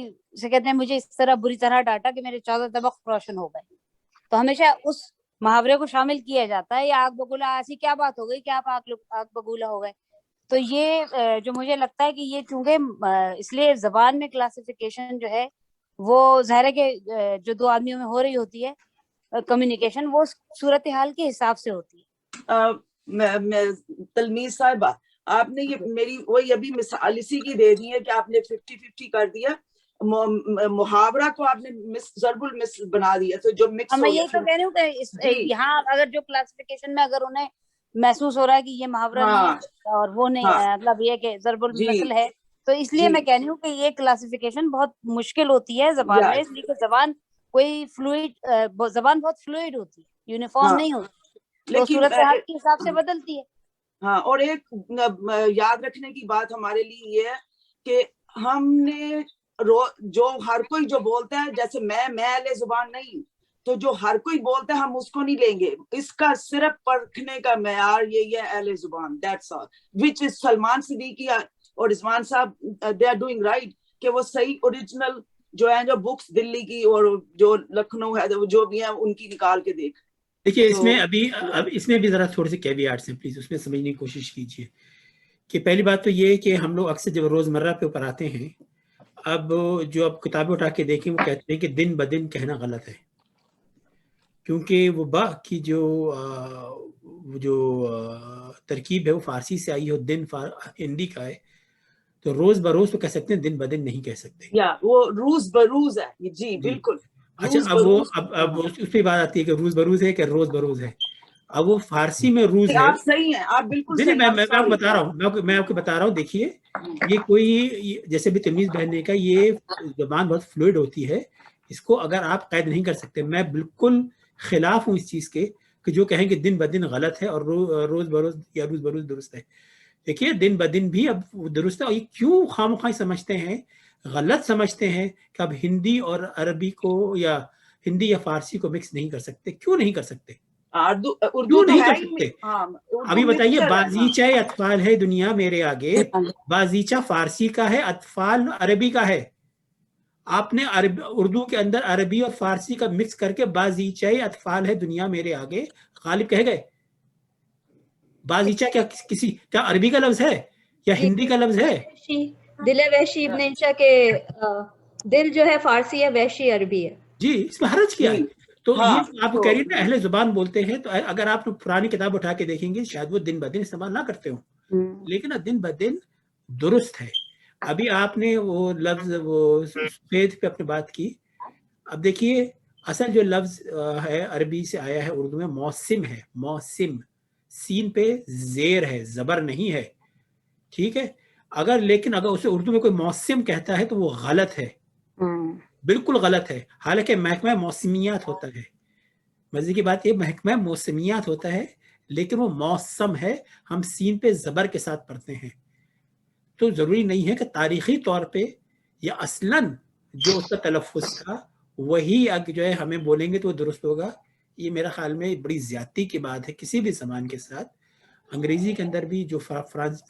سے کہتے ہیں مجھے اس طرح بری طرح ڈانٹا کہ میرے 14 طبق روشن ہو گئے, تو ہمیشہ اس محاورے کو شامل کیا جاتا ہے. یا آگ بگولا, ایسی کیا بات ہو گئی کہ آپ آگ بگولا ہو گئے. تو یہ جو مجھے لگتا ہے کہ یہ چونکہ اس لیے زبان میں کلاسیفیکیشن جو ہے وہ ظاہر ہے کہ جو 2 آدمیوں میں ہو رہی ہوتی ہے کمیونیکیشن, وہ صورتحال کے حساب سے ہوتی ہے. تلمیذ صاحبہ آپ نے یہ میری وہی ابھی مثال اسی کی دے دی ہے کہ آپ نے 50-50 کر دیا, محاورہ کو آپ نے ضرب المثل بنا دیا, تو جو مکس میں یہ تو کہہ رہی ہوں کہ یہاں اگر جو کلاسیفیکیشن میں اگر انہیں محسوس ہو رہا ہے کہ یہ محاورہ نہیں ہے اور وہ نہیں ہے, مطلب یہ کہ ضرب المثل ہے, تو اس لیے میں کہہ رہی ہوں کہ یہ کلاسیفیکیشن بہت مشکل ہوتی ہے زبان میں, اس لیے کہ زبان کوئی زبان بہت فلوئڈ ہوتی ہے, یونیفارم نہیں ہوتی, لیکن صورتحال کے حساب سے بدلتی ہے. ہاں, اور ایک یاد رکھنے کی بات ہمارے لیے یہ ہے کہ ہم نے جو ہر کوئی جو بولتا ہے, جیسے میں اہل زبان نہیں ہوں, تو جو ہر کوئی بولتا ہے ہم اس کو نہیں لیں گے. اس کا صرف پرکھنے کا معیار یہی ہے اہل زبان, that's all, which is Salman Siddiqui اور رضوان صاحب they are doing right کہ وہ صحیح اوریجنل جو ہے جو بکس دلی کی اور جو لکھنؤ ہے جو بھی ہیں ان کی نکال کے دیکھ. دیکھیے اس میں اب اس میں بھی ذرا تھوڑے سے کیویاٹس ہیں, پلیز اس میں سمجھنے کی کوشش کیجیے. کہ پہلی بات تو یہ ہے کہ ہم لوگ اکثر جب روزمرہ پہ اوپر آتے ہیں, اب جو اب کتابیں اٹھا کے دیکھیں وہ کہتے ہیں کہ دن بدن کہنا غلط ہے, کیونکہ وہ با کی جو ترکیب ہے وہ فارسی سے آئی ہے, دن ہندی کا ہے, تو روز بروز تو کہہ سکتے ہیں, دن بدن نہیں کہہ سکتے. یا وہ روز بروز ہے. جی بالکل. اچھا اب اس پہ بات آتی ہے کہ روز بروز ہے کہ روز بروز ہے. اب وہ فارسی میں روز ہے. آپ صحیح ہیں, آپ بالکل صحیح. میں آپ کو بتا رہا ہوں, میں آپ کو بتا رہا ہوں. دیکھیے یہ کوئی جیسے بھی تمیز بہنے کا, یہ زبان بہت فلوئڈ ہوتی ہے, اس کو اگر آپ قید نہیں کر سکتے. میں بالکل خلاف ہوں اس چیز کے کہ جو کہیں کہ دن بدن غلط ہے اور روز بروز یا روز بروز درست ہے. دیکھیے دن بدن بھی اب درست ہے, اور یہ کیوں خواہ سمجھتے ہیں, غلط سمجھتے ہیں کہ اب ہندی اور عربی کو یا ہندی یا فارسی کو مکس نہیں کر سکتے. کیوں نہیں کر سکتے؟ اردو نہیں کر سکتے. ابھی بتائیے, بازیچہ اطفال ہے دنیا میرے آگے, بازیچہ فارسی کا ہے, اطفال عربی کا ہے. آپ نے اردو کے اندر عربی اور فارسی کا مکس کر کے بازیچہ اطفال ہے دنیا میرے آگے غالب کہہ گئے. بازیچہ کیا عربی کا لفظ ہے یا ہندی کا لفظ ہے؟ دل وحشی ابن انشا کے دل جو ہے فارسی ہے, وحشی عربی ہے. جی, اس میں حرج کیا ہے؟ تو یہ آپ کہہ رہی ہیں اہل زبان بولتے ہیں, تو اگر آپ پرانی کتاب اٹھا کے دیکھیں گے شاید وہ دن بدن استعمال نہ کرتے ہوں, لیکن دن بدن درست ہے. ابھی آپ نے وہ لفظ وہ سفید پہ اپنی بات کی. اب دیکھیے اصل جو لفظ ہے عربی سے آیا ہے اردو میں موسم ہے. موسم, سین پہ زیر ہے, زبر نہیں ہے, ٹھیک ہے. لیکن اگر اسے اردو میں کوئی موسم کہتا ہے تو وہ غلط ہے, بالکل غلط ہے. حالانکہ محکمہ موسمیات ہوتا ہے. مزے کی بات یہ, محکمہ موسمیات ہوتا ہے لیکن وہ موسم ہے, ہم سین پہ زبر کے ساتھ پڑھتے ہیں. تو ضروری نہیں ہے کہ تاریخی طور پہ یا اصلاً جو اس کا تلفظ تھا وہی جو ہے ہمیں بولیں گے تو وہ درست ہوگا. یہ میرا خیال میں بڑی زیادتی کی بات ہے کسی بھی زبان کے ساتھ. انگریزی کے اندر بھی جو فرانس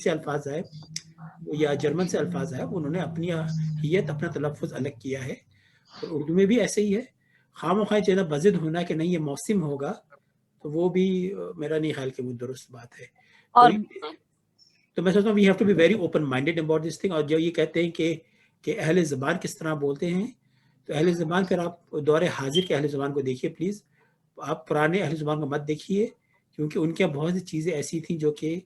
سے الفاظ ہے یا جرمن سے الفاظ ہے, انہوں نے اپنی حیت اپنا تلفظ الگ کیا ہے, اور اردو میں بھی ایسے ہی ہے. خواہ مخواہ چاہے بزد ہونا کہ نہیں یہ موسم ہوگا, تو وہ بھی میرا نہیں خیال کہ وہ درست بات ہے. تو میں سوچتا ہوں we have to be very open minded about this thing. اور جو یہ کہتے ہیں کہ اہل زبان کس طرح بولتے ہیں, تو اہل زبان پھر آپ دور حاضر کے اہل زبان کو دیکھیے پلیز. آپ پرانے اہل زبان کو مت دیکھیے, کیونکہ ان کے بہت سی چیزیں ایسی تھیں جو کہ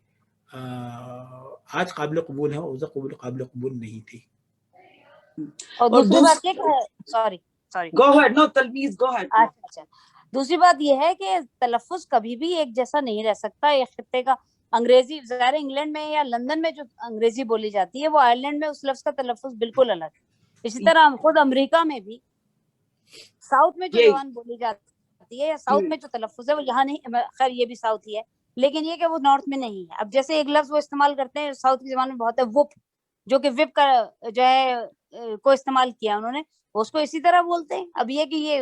آج قابل قبول ہیں, اور قابل قبول نہیں تھی. اور دوسری بات یہ کہ سوری گو ہیڈ, نو تلمیز گو ہیڈ. اچھا, دوسری بات یہ ہے کہ تلفظ کبھی بھی ایک جیسا نہیں رہ سکتا. ایک خطے کا انگریزی, ظاہر انگلینڈ میں یا لندن میں جو انگریزی بولی جاتی ہے وہ آئرلینڈ میں اس لفظ کا تلفظ بالکل الگ ہے. اسی طرح خود امریکہ میں بھی ساؤتھ میں جو زبان بولی جاتی ہے یا ساؤتھ میں جو تلفظ ہے وہ یہاں نہیں, خیر یہ بھی ساؤتھ ہی ہے, لیکن یہ کہ وہ نارتھ میں نہیں ہے. اب جیسے ایک لفظ وہ استعمال کرتے ہیں ساؤتھ کی زبان میں بہت ہے, وپ, جو کہ وپ کا جو ہے کو استعمال کیا انہوں نے, اس کو اسی طرح بولتے ہیں. اب یہ کہ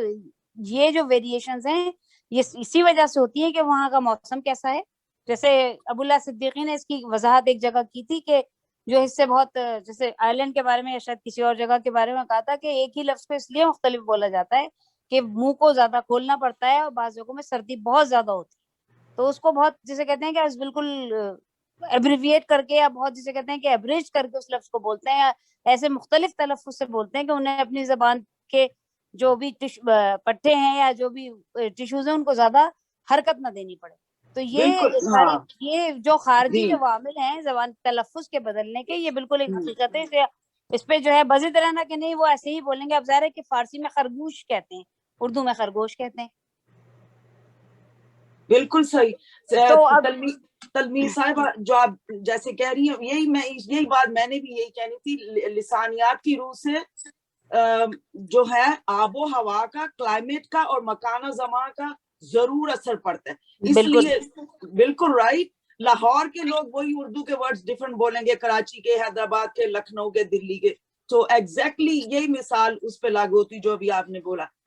یہ جو ویریشنز ہیں یہ اسی وجہ سے ہوتی ہیں کہ وہاں کا موسم کیسا ہے. جیسے ابواللہ صدیقی نے اس کی وضاحت ایک جگہ کی تھی کہ جو حصے بہت, جیسے آئرلینڈ کے بارے میں یا شاید کسی اور جگہ کے بارے میں کہا تھا کہ ایک ہی لفظ کو اس لیے مختلف بولا جاتا ہے کہ منہ کو زیادہ کھولنا پڑتا ہے اور بعض جگہوں میں سردی بہت زیادہ ہوتی ہے, تو اس کو بہت جسے کہتے ہیں کہ بالکل ایبریویٹ کر کے یا بہت جسے کہتے ہیں کہ ایبریج کر کے اس لفظ کو بولتے ہیں, یا ایسے مختلف تلفظ سے بولتے ہیں کہ انہیں اپنی زبان کے جو بھی پٹھے ہیں یا جو بھی ٹشوز ہیں ان کو زیادہ حرکت نہ دینی پڑے. تو یہ جو خارجی جو عوامل ہیں زبان تلفظ کے بدلنے کے, یہ بالکل ایک حقیقت ہے. اس پہ جو ہے بزد رہنا کہ نہیں وہ ایسے ہی بولیں گے. اب ظاہر ہے کہ فارسی میں خرگوش کہتے ہیں, اردو میں خرگوش کہتے ہیں. بالکل صحیح. تلمیز صاحب جو آپ جیسے کہہ رہی ہیں, یہی بات میں نے بھی یہی کہنی تھی. لسانیات کی روح سے جو ہے آب و ہوا کا, کلائمیٹ کا اور مکان و زمان کا ضرور اثر پڑتا ہے. اس لیے بالکل رائٹ, لاہور کے لوگ وہی اردو کے ورڈز ڈیفرنٹ بولیں گے, کراچی کے, حیدرآباد کے, لکھنؤ کے, دلی کے. تو ایگزیکٹلی یہی مثال اس پہ لاگو ہوتی جو ابھی آپ نے بولا.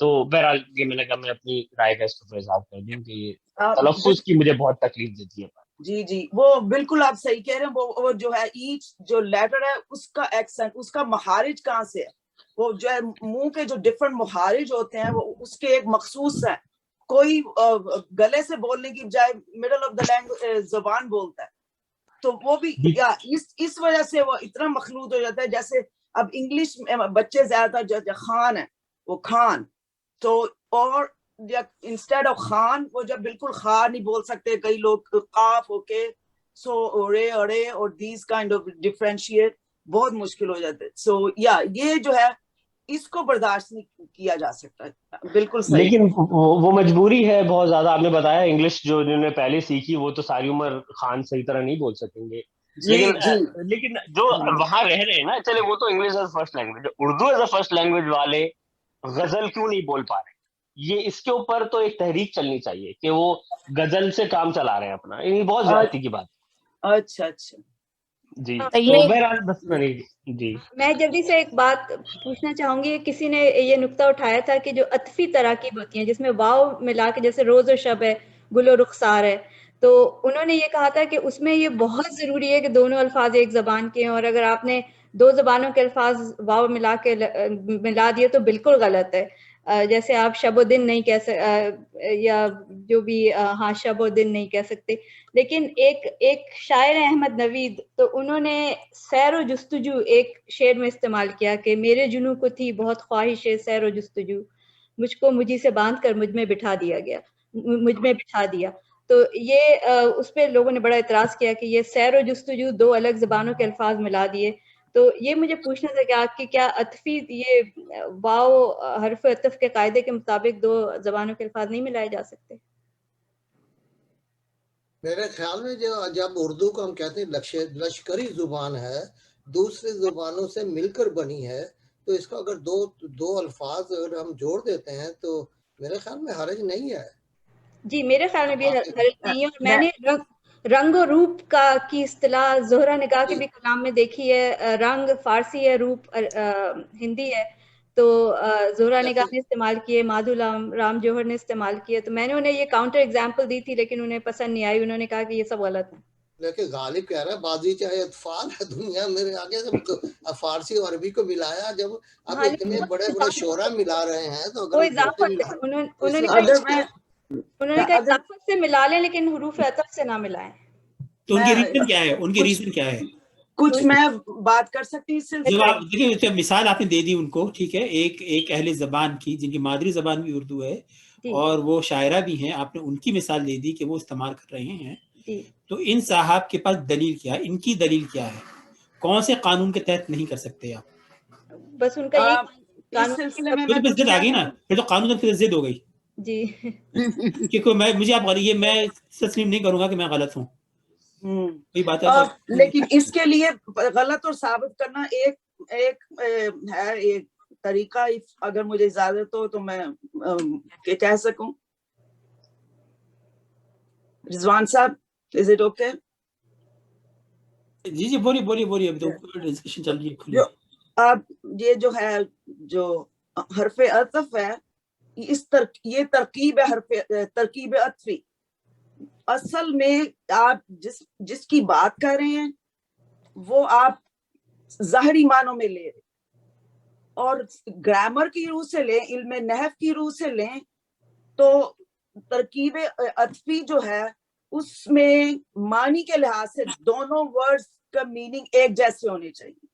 تو بہرحال یہ میں نے کہا میں اپنی رائے کا اس کو اظہار کر دوں کہ یہ آپ تلفظ کی مجھے بہت تکلیف دیتی ہے. جی وہ بالکل آپ صحیح کہہ رہے ہیں. وہ جو ہے ایچ جو لیٹر ہے اس کا ایکسنٹ, اس کا مخارج کہاں سے ہے, وہ جو ہے منہ کے جو ڈفرنٹ مخارج ہوتے ہیں وہ اس کے ایک مخصوص ہے. کوئی گلے سے بولنے کی بجائے مڈل آف دا لینگویج زبان بولتا ہے, تو وہ بھی اس وجہ سے وہ اتنا مخلوط ہو جاتا ہے. جیسے اب انگلش میں بچے زیادہ جو خان ہے وہ خان, تو اور انسٹیڈ آف خان وہ جب بالکل خان نہیں بول سکتے, کئی لوگ قاف ہو کے سو اڑے اڑے اور دیز کائنڈ آف ڈفرینشیٹ بہت مشکل ہو جاتے. سو یہ جو ہے اس کو برداشت نہیں کیا جا سکتا. بالکل صحیح. لیکن وہ مجبوری ہے بہت زیادہ. آپ نے بتایا انگلش جو انہوں نے پہلے سیکھی وہ تو ساری عمر خان صحیح طرح نہیں بول سکیں گے. لیکن جو وہاں رہ رہے ہیں نا, چلے وہ تو English as first language, Urdu as a first language والے غزل کیوں نہیں بول پا رہے, یہ اس کے اوپر تو ایک تحریک چلنی چاہیے کہ وہ غزل سے کام چلا رہے ہیں اپنا. یہ بہت زیادتی کی بات. اچھا جی یہ بہرحال بس جی میں جلدی سے ایک بات پوچھنا چاہوں گی. کسی نے یہ نقطہ اٹھایا تھا کہ جو عطفی تراکیب ہوتی ہیں جس میں واو ملا کے, جیسے روز و شب ہے, گل و رخسار ہے, تو انہوں نے یہ کہا تھا کہ اس میں یہ بہت ضروری ہے کہ دونوں الفاظ ایک زبان کے ہیں, اور اگر آپ نے دو زبانوں کے الفاظ واو ملا دیے تو بالکل غلط ہے. جیسے آپ شب و دن نہیں کہہ سکتے, یا جو بھی ہاں شب و دن نہیں کہہ سکتے. لیکن ایک شاعر احمد نوید, تو انہوں نے سیر و جستجو ایک شعر میں استعمال کیا کہ میرے جنوں کو تھی بہت خواہش سیر و جستجو, مجھ کو مجھی سے باندھ کر مجھ میں بٹھا دیا. تو یہ اس پہ لوگوں نے بڑا اعتراض کیا کہ یہ سیر و جستجو دو الگ زبانوں کے الفاظ ملا دیے. تو یہ مجھے پوچھنا تھا کہ آپ کی کیا عطفی, یہ واو حرف عطف کے قاعدے کے مطابق دو زبانوں کے الفاظ نہیں ملائے جا سکتے؟ میرے خیال میں جب اردو کو ہم کہتے ہیں لشکری زبان ہے, دوسری زبانوں سے مل کر بنی ہے, تو اس کا اگر دو الفاظ اگر ہم جوڑ دیتے ہیں تو میرے خیال میں حرج نہیں ہے. جی میرے خیال میں بھی حرج نہیں ہے. اور میں نے رنگ و روپ کی اصطلاح زہرا نگاہ کے بھی کلام میں دیکھی ہے. رنگ فارسی ہے, روپ ہندی ہے, تو زہرا نگاہ نے استعمال کیے, مادھو رام جوہر نے استعمال کیے. تو میں نے انہیں یہ کاؤنٹر ایگزامپل دی تھی لیکن انہیں پسند نہیں آئی. انہوں نے کہا کہ یہ سب غلط ہے. لیکن غالب کہہ رہا ہے بازی چاہے اطفال ہے دنیا میرے آگے سے فارسی اور عربی کو ملایا, جب اب اتنے بڑے بڑے شعرا ملا رہے ہیں تو وہ اضافت, انہوں نے کہا اضافت سے ملا لیں لیکن حروف عطف سے نہ ملائیں. تو ان کی ریزن کیا ہے, ان کی ریزن کیا ہے؟ کچھ میں بات کر سکتی ہوں اس سلسلے میں. دیکھیے مثال آپ نے دے دی ان کو, ٹھیک ہے, ایک اہل زبان کی جن کی مادری زبان بھی اردو ہے اور وہ شاعرہ بھی ہیں, آپ نے ان کی مثال دے دی کہ وہ استعمال کر رہے ہیں. تو ان صاحب کے پاس دلیل کیا ہے, ان کی دلیل کیا ہے, کون سے قانون کے تحت نہیں کر سکتے آپ؟ بس ان کا اس سلسلے میں ضد آ گئی نا, پھر تو قانون پھر ضد ہو گئی. جی کیونکہ مجھے آپ میں تسلیم نہیں کروں گا کہ میں غلط ہوں. لیکن اس کے لیے غلط اور ثابت کرنا ایک ہے, ایک طریقہ, اگر مجھے اجازت ہو تو میں کہہ سکوں. رضوان صاحب از اٹ اوکے؟ جی بولیے اب تو ڈسکشن چل رہی ہے. اب یہ جو ہے جو حرف عطف ہے, یہ ترکیب عطفی اصل میں آپ جس کی بات کر رہے ہیں وہ آپ ظاہری معنوں میں لے رہے, اور گرامر کی روح سے لیں, علم نحو کی روح سے لیں, تو ترکیب عطفی جو ہے اس میں معنی کے لحاظ سے دونوں ورڈز کا میننگ ایک جیسے ہونے چاہیے.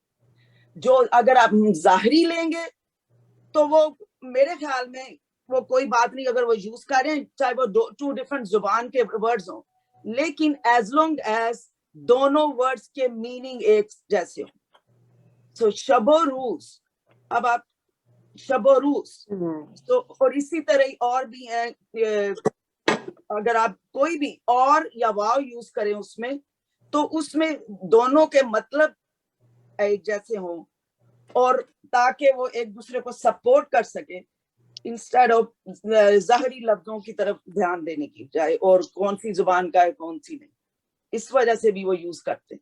جو اگر آپ ظاہری لیں گے تو وہ میرے خیال میں وہ کوئی بات نہیں, اگر وہ یوز کریں چاہے وہ ٹو ڈفرنٹ زبان کے ورڈز ہوں, لیکن ایز لانگ ایز دونوں ورڈز کے میننگ ایک جیسے ہوں. سو شب و روز, اب آپ شب و روز, تو اور اسی طرح اور بھی ہیں, اگر آپ کوئی بھی اور یا واو یوز کریں اس میں, تو اس میں دونوں کے مطلب ایک جیسے ہوں, اور تاکہ وہ ایک دوسرے کو سپورٹ کر سکے انسٹیڈ آف ظاہری لفظوں کی طرف دھیان دینے کی بجائے, اور کون سی زبان کا ہے کون سی نہیں, اس وجہ سے بھی وہ یوز کرتے ہیں.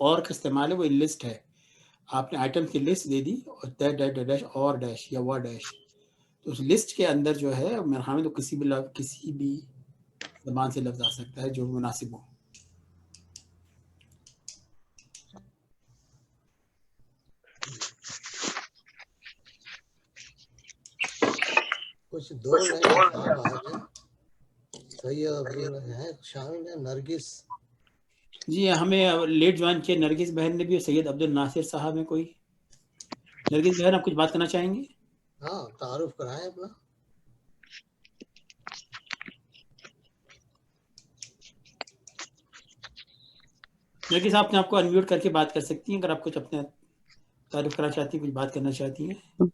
اور کا استعمال ہے وہ لسٹ ہے. آپ نے آئٹم کی لسٹ دے دی اور ڈیش اور ڈیش یا وہ ڈیش، تو اس لسٹ کے اندر جو ہے میرے خیال میں تو کسی بھی زبان سے لفظ آ سکتا ہے جو مناسب ہو. کچھ دو نئے صاحب آئے ہیں، سید عبداللہ ہیں شامل ہیں، نرگس. جی ہمیں لیٹ جوائن کیا نرگس بہن نے بھی، اور سید عبد الناصر صاحب ہیں کوئی. نرگس بہن آپ کچھ بات کرنا چاہیں گے؟ ہاں تعارف کرائیں اپنا. نرگس آپ نے آپ کو انمیوٹ کر کے بات کر سکتی ہیں اگر آپ کچھ اپنے تعارف کرنا چاہتی ہیں، کچھ بات کرنا چاہتی ہیں.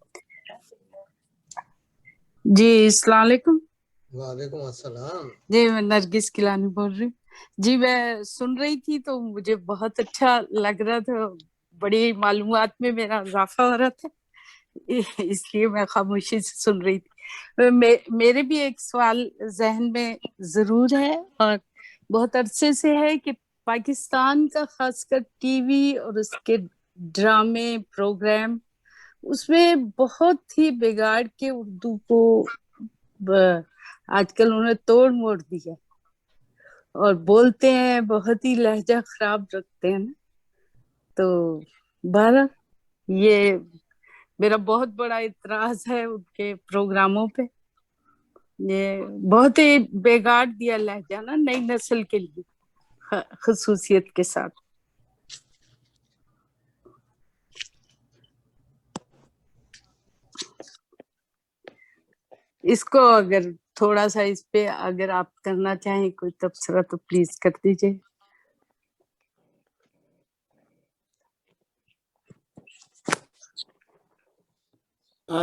جی السلام علیکم. وعلیکم السلام. جی میں نرگس کلانی بول رہی ہوں. جی میں سن رہی تھی تو مجھے بہت اچھا لگ رہا تھا، بڑی معلومات میں میرا اضافہ ہو رہا تھا، اس لیے میں خاموشی سے سن رہی تھی. میرے بھی ایک سوال ذہن میں ضرور ہے، اور بہت عرصے سے ہے کہ پاکستان کا خاص کر ٹی وی اور اس کے ڈرامے پروگرام، اس میں بہت ہی بگاڑ کے اردو کو آج کل انہوں نے توڑ موڑ دیا، اور بولتے ہیں بہت ہی لہجہ خراب رکھتے ہیں نا. تو بہرحال یہ میرا بہت بڑا اعتراض ہے ان کے پروگراموں پہ. یہ بہت ہی بگاڑ دیا لہجہ نا نئی نسل کے لیے خصوصیت کے ساتھ. اس کو اگر تھوڑا سا اس پہ اگر آپ کرنا چاہیں کوئی تبصرہ تو پلیز کر دیجیے.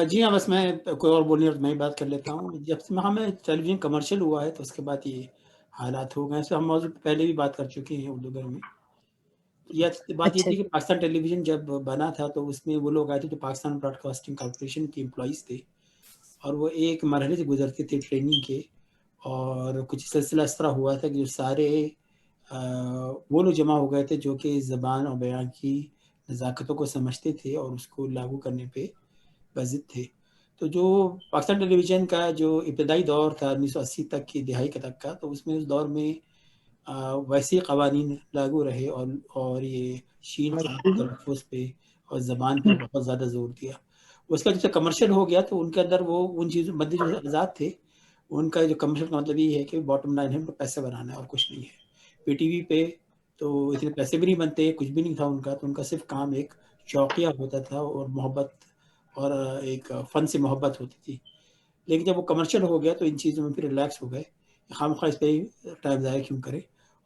جی ہاں، بس میں کوئی اور بولنے اور میں ہی بات کر لیتا ہوں. جب سے ہمیں ٹیلی ویژن کمرشل ہوا ہے تو اس کے بعد یہ حالات ہو گئے. ہم موضوع پہلے بھی بات کر چکے ہیں اردو گھر میں. بات یہ اچھا تھی کہ پاکستان ٹیلی ویژن جب بنا تھا تو اس میں وہ لوگ آئے تھے جو پاکستان براڈ کاسٹنگ کارپوریشن کے امپلائیز تھے، اور وہ ایک مرحلے سے گزرتے تھے ٹریننگ کے، اور کچھ سلسلہ اس طرح ہوا تھا کہ جو سارے وہ لوگ جمع ہو گئے تھے جو کہ زبان اور بیان کی نزاکتوں کو سمجھتے تھے اور اس کو لاگو کرنے پہ بضد تھے. تو جو پاکستان ٹیلی ویژن کا جو ابتدائی دور تھا 1980 تک کی دہائی تک کا، تو اس میں اس دور میں ویسے قوانین لاگو رہے، اور یہ شین کے تلفظ پہ اور زبان پہ بہت زیادہ زور دیا. اس کا جب کمرشل ہو گیا تو ان کے اندر وہ ان چیزوں بندے جو آزاد تھے، ان کا جو کمرشل کا مطلب یہ ہے کہ باٹم لائن ہے، ان کو پیسے بنانا ہے اور کچھ نہیں ہے. پی ٹی وی پہ تو اتنے پیسے بھی نہیں بنتے، کچھ بھی نہیں تھا ان کا. تو ان کا صرف کام ایک شوقیہ ہوتا تھا اور محبت اور ایک فن سے محبت ہوتی تھی. لیکن جب وہ کمرشل ہو گیا تو ان چیزوں میں پھر ریلیکس ہو گئے، خام خواہ اس پہ ٹائم ضائع کیوں کرے،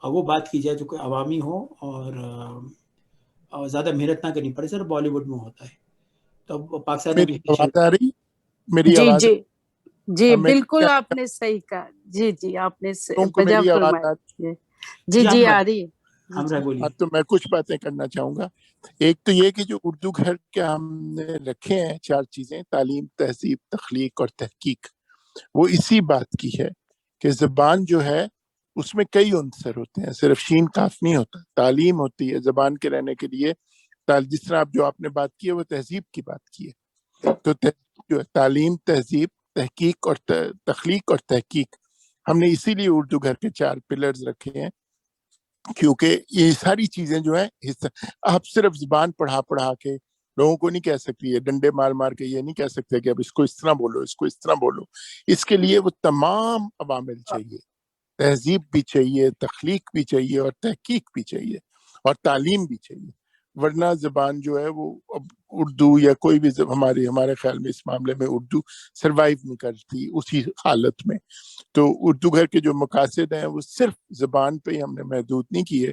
اور وہ بات کی جائے جو کوئی عوامی ہو اور زیادہ محنت نہ کرنی پڑے. سر بالی ووڈ میں ہوتا ہے. تو پاکستان نے میری بھی آواز آ رہی؟ میری جی آواز جی جی میں بالکل آپ نے صحیح کہا. جی جی آپ نے کو بجا میری آواز فرمایا. آ رہی؟ جی جی ہم آ رہی ہے. ہم رہ بولیے. ہاں تو میں کچھ باتیں کرنا چاہوں گا. ایک تو یہ کہ جو اردو گھر کے ہم نے رکھے ہیں 4 چیزیں، تعلیم، تہذیب، تخلیق اور تحقیق، وہ اسی بات کی ہے کہ زبان جو ہے اس میں کئی عنصر ہوتے ہیں، صرف شین کاف نہیں ہوتا. تعلیم ہوتی ہے زبان کے رہنے کے لیے. جس طرح جو آپ نے بات کی ہے وہ تہذیب کی بات کی ہے. تو جو ہے تعلیم، تہذیب، تحقیق اور تخلیق اور تحقیق، ہم نے اسی لیے اردو گھر کے 4 پلرز رکھے ہیں، کیونکہ یہ ساری چیزیں جو ہیں آپ صرف زبان پڑھا کے لوگوں کو نہیں کہہ سکتی ہے، ڈنڈے مار کے یہ نہیں کہہ سکتے کہ اب اس کو اس طرح بولو، اس کو اس طرح بولو. اس کے لیے وہ تمام عوامل چاہیے، تہذیب بھی چاہیے، تخلیق بھی چاہیے اور تحقیق بھی چاہیے اور تعلیم بھی چاہیے. ورنہ زبان جو ہے وہ اب اردو یا کوئی بھی ہمارے خیال میں اس معاملے میں اردو سروائیو نہیں کرتی اسی حالت میں. تو اردو گھر کے جو مقاصد ہیں وہ صرف زبان پہ ہی ہم نے محدود نہیں کیے،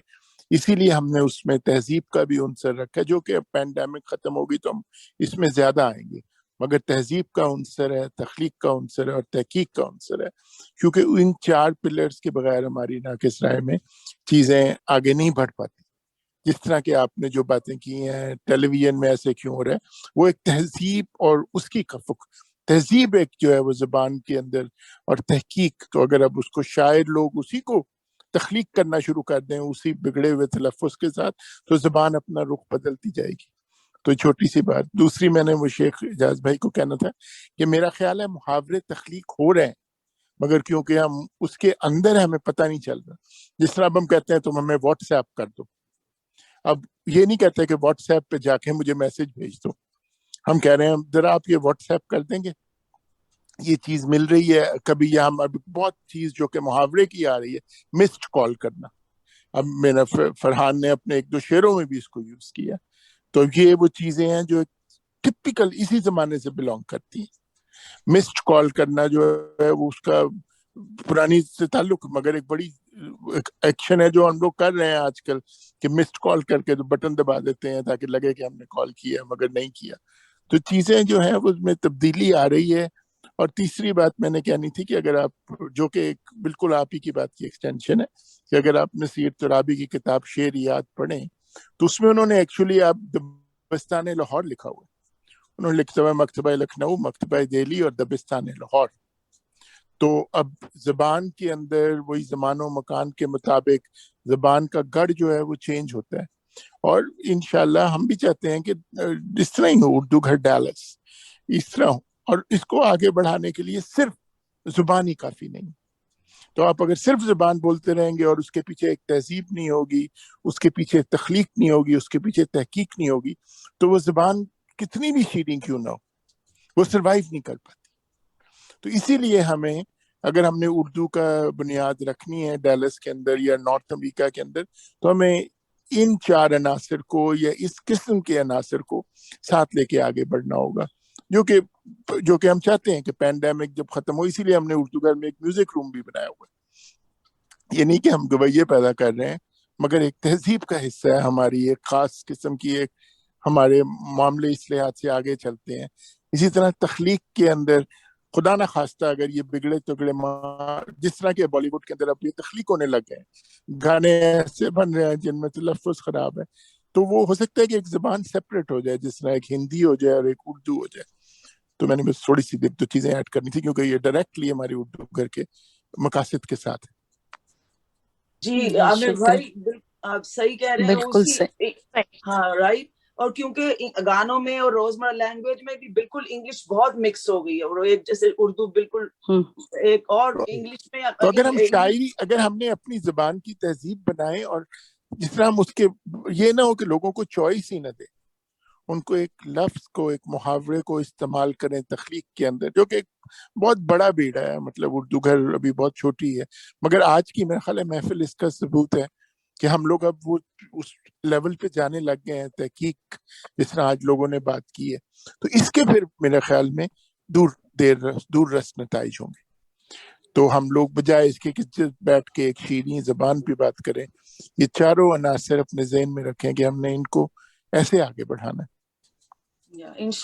اسی لیے ہم نے اس میں تہذیب کا بھی عنصر رکھا، جو کہ پینڈیمک ختم ہوگی تو ہم اس میں زیادہ آئیں گے، مگر تہذیب کا عنصر ہے، تخلیق کا عنصر ہے اور تحقیق کا عنصر ہے. کیونکہ ان 4 پلرز کے بغیر ہماری ناقص رائے میں چیزیں آگے نہیں بڑھ پاتی. جس طرح کہ آپ نے جو باتیں کی ہیں ٹیلی ویژن میں ایسے کیوں ہو رہا ہے، وہ ایک تہذیب اور اس کی تہذیب ایک جو ہے وہ زبان کے اندر، اور تحقیق تو اگر اب اس کو شاعر لوگ اسی کو تخلیق کرنا شروع کر دیں اسی بگڑے ہوئے تلفظ کے ساتھ تو زبان اپنا رخ بدلتی جائے گی. تو چھوٹی سی بات. دوسری میں نے وہ شیخ اعجاز بھائی کو کہنا تھا کہ میرا خیال ہے محاورے تخلیق ہو رہے ہیں مگر کیونکہ ہم اس کے اندر ہمیں پتہ نہیں چل رہا. جس طرح اب ہم کہتے ہیں تم ہمیں واٹس ایپ کر دو, اب یہ نہیں کہتے کہ واٹس ایپ پہ جا کے مجھے میسج بھیج دو, ہم کہہ رہے ہیں ذرا آپ یہ واٹس ایپ کر دیں گے, یہ چیز مل رہی ہے. کبھی یہ ہم اب بہت چیز جو کہ محاورے کی آ رہی ہے, مسڈ کال کرنا. اب میرا فرحان نے اپنے 1-2 شعروں میں بھی اس کو یوز کیا. تو یہ وہ چیزیں ہیں جو ٹپیکل اسی زمانے سے بلانگ کرتی ہیں. مسڈ کال کرنا جو ہے وہ اس کا پرانی سے تعلق, مگر ایک بڑی ایکشن ہے جو ہم لوگ کر رہے ہیں آج کل کہ مسڈ کال کر کے بٹن دبا دیتے ہیں تاکہ لگے کہ ہم نے کال کیا مگر نہیں کیا. تو چیزیں جو ہیں اس میں تبدیلی آ رہی ہے. اور تیسری بات میں نے کہنی تھی کہ اگر آپ, جو کہ بالکل آپ ہی کی بات کی ایکسٹینشن ہے, کہ اگر آپ نصیر ترابی کی کتاب شعریات پڑھیں تو اس میں انہوں نے ایکچولی آپ دبستان لاہور لکھا ہوا ہے. انہوں نے لکھا ہوا مکتبہ لکھنؤ, مکتبہ دہلی اور دبستان لاہور. تو اب زبان کے اندر وہی زمان و مکان کے مطابق زبان کا گڑھ جو ہے وہ چینج ہوتا ہے. اور انشاءاللہ ہم بھی چاہتے ہیں کہ اس طرح ہی ہو, اردو گھر ڈیلس اس طرح ہو. اور اس کو آگے بڑھانے کے لیے صرف زبان ہی کافی نہیں. تو آپ اگر صرف زبان بولتے رہیں گے اور اس کے پیچھے ایک تہذیب نہیں ہوگی, اس کے پیچھے تخلیق نہیں ہوگی, اس کے پیچھے تحقیق نہیں ہوگی, تو وہ زبان کتنی بھی شیریں کیوں نہ ہو وہ سروائیو نہیں کر پاتی. تو اسی لیے ہمیں, اگر ہم نے اردو کا بنیاد رکھنی ہے ڈیلس کے اندر یا نارتھ امریکہ کے اندر, تو ہمیں ان 4 عناصر کو یا اس قسم کے عناصر کو ساتھ لے کے آگے بڑھنا ہوگا, جو کہ ہم چاہتے ہیں کہ پینڈیمک جب ختم ہو. اسی لیے ہم نے اردو گھر میں ایک میوزک روم بھی بنایا ہوا ہے. یہ نہیں کہ ہم گویے پیدا کر رہے ہیں, مگر ایک تہذیب کا حصہ ہے ہماری, ایک خاص قسم کی ایک ہمارے معاملے اس لحاظ سے آگے چلتے ہیں. اسی طرح تخلیق کے اندر خدا نہ خواستہ اگر یہ بگڑے تگڑے جس طرح کے بالی ووڈ کے اندر اب یہ تخلیق ہونے لگ گئے, گانے ایسے بن رہے ہیں جن میں تلفظ خراب ہے, تو وہ ہو سکتا ہے کہ ایک زبان سیپریٹ ہو جائے, جس طرح ایک ہندی ہو جائے اور ایک اردو ہو جائے. تو میں نے بس تھوڑی سی 2 چیزیں ایڈ کرنی تھی کیونکہ یہ ڈائریکٹلی ہماری اردو گھر کے مقاصد کے ساتھ ہے. جی عامر بھائی آپ صحیح کہہ رہے ہیں. بالکل اسی ہاں رائٹ. اور کیونکہ گانوں میں اور روزمرہ لینگویج میں بھی بالکل انگلش بہت مکس ہو گئی ہے, اور ایک جیسے اردو بالکل ایک اور انگلش میں. تو اگر ہم شاعری, اگر ہم نے اپنی زبان کی تہذیب بنائے اور جس طرح ہم اس کے, یہ نہ ہو کہ لوگوں کو چوائس ہی نہ دے, ان کو ایک لفظ کو, ایک محاورے کو استعمال کریں تخلیق کے اندر, جو کہ ایک بہت بڑا بیڑا ہے. مطلب اردو گھر ابھی بہت چھوٹی ہے, مگر آج کی میرا خیال ہے محفل اس کا ثبوت ہے کہ ہم لوگ اب وہ اس لیول پہ جانے لگ گئے ہیں تحقیق, جس طرح آج لوگوں نے بات کی ہے. تو اس کے پھر میرے خیال میں دور رس نتائج ہوں گے. تو ہم لوگ بجائے اس کے کہ بیٹھ کے ایک شیریں زبان پہ بات کریں, یہ 4 عناصر اپنے ذہن میں رکھیں کہ ہم نے ان کو ایسے آگے بڑھانا ہے.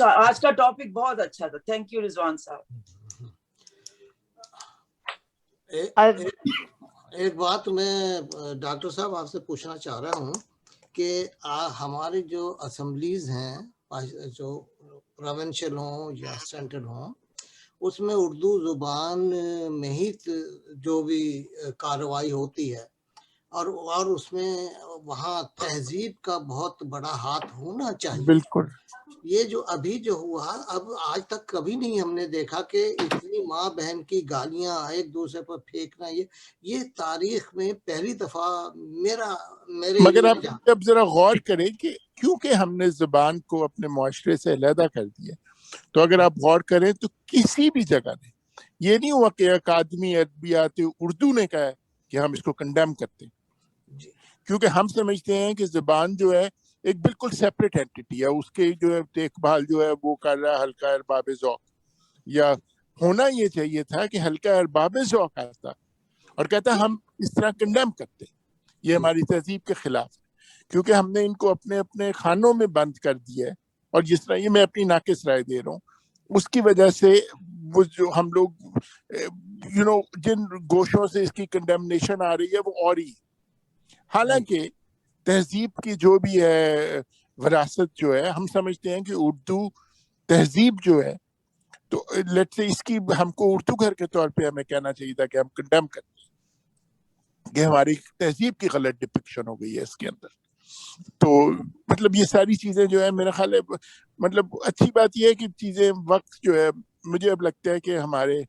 آج کا ٹاپک بہت اچھا تھا. تھینک یو رضوان صاحب. ایک بات میں ڈاکٹر صاحب آپ سے پوچھنا چاہ رہا ہوں کہ ہماری جو اسمبلیز ہیں, جو پروونشل ہوں یا سینٹرل ہوں, اس میں اردو زبان میں ہی جو بھی کارروائی ہوتی ہے, اور اس میں وہاں تہذیب کا بہت بڑا ہاتھ ہونا چاہیے. بالکل. یہ جو ابھی جو ہوا, اب آج تک کبھی نہیں ہم نے دیکھا کہ اتنی ماں بہن کی گالیاں ایک دوسرے پر پھینکنا, یہ تاریخ میں پہلی دفعہ میرے مگر آپ جب ذرا غور کریں کہ کیونکہ ہم نے زبان کو اپنے معاشرے سے علیحدہ کر دیا, تو اگر آپ غور کریں تو کسی بھی جگہ نے یہ نہیں ہوا کہ اکادمی ادبیات اردو نے کہا ہے کہ ہم اس کو کنڈیم کرتے ہیں, کیونکہ ہم سمجھتے ہیں کہ زبان جو ہے ایک بالکل سیپریٹ اینٹیٹی ہے, اس کے جو ہے دیکھ بھال جو ہے وہ کر رہا ہے حلقہ ارباب ذوق, یا ہونا یہ چاہیے تھا کہ حلقہ ارباب ذوق آتا اور کہتا ہم اس طرح کنڈیم کرتے, یہ ہماری تہذیب کے خلاف ہے, کیونکہ ہم نے ان کو اپنے اپنے خانوں میں بند کر دیا ہے. اور جس طرح یہ میں اپنی ناقص رائے دے رہا ہوں, اس کی وجہ سے وہ جو ہم لوگ جن گوشوں سے اس کی کنڈیمنیشن آ رہی ہے وہ اور ہی, حالانکہ تہذیب کی جو بھی ہے وراثت جو ہے, ہم سمجھتے ہیں کہ اردو تہذیب جو ہے, تو لیٹ سے اس کی ہم کو اردو گھر کے طور پہ ہمیں کہنا چاہیے تھا کہ ہم کنڈیم کرتے ہیں. کہ ہماری تہذیب کی غلط ڈپکشن ہو گئی ہے اس کے اندر. تو مطلب یہ ساری چیزیں جو ہے میرا خیال ہے مطلب اچھی بات یہ ہے کہ چیزیں وقت جو ہے مجھے اب لگتا ہے کہ ہمارے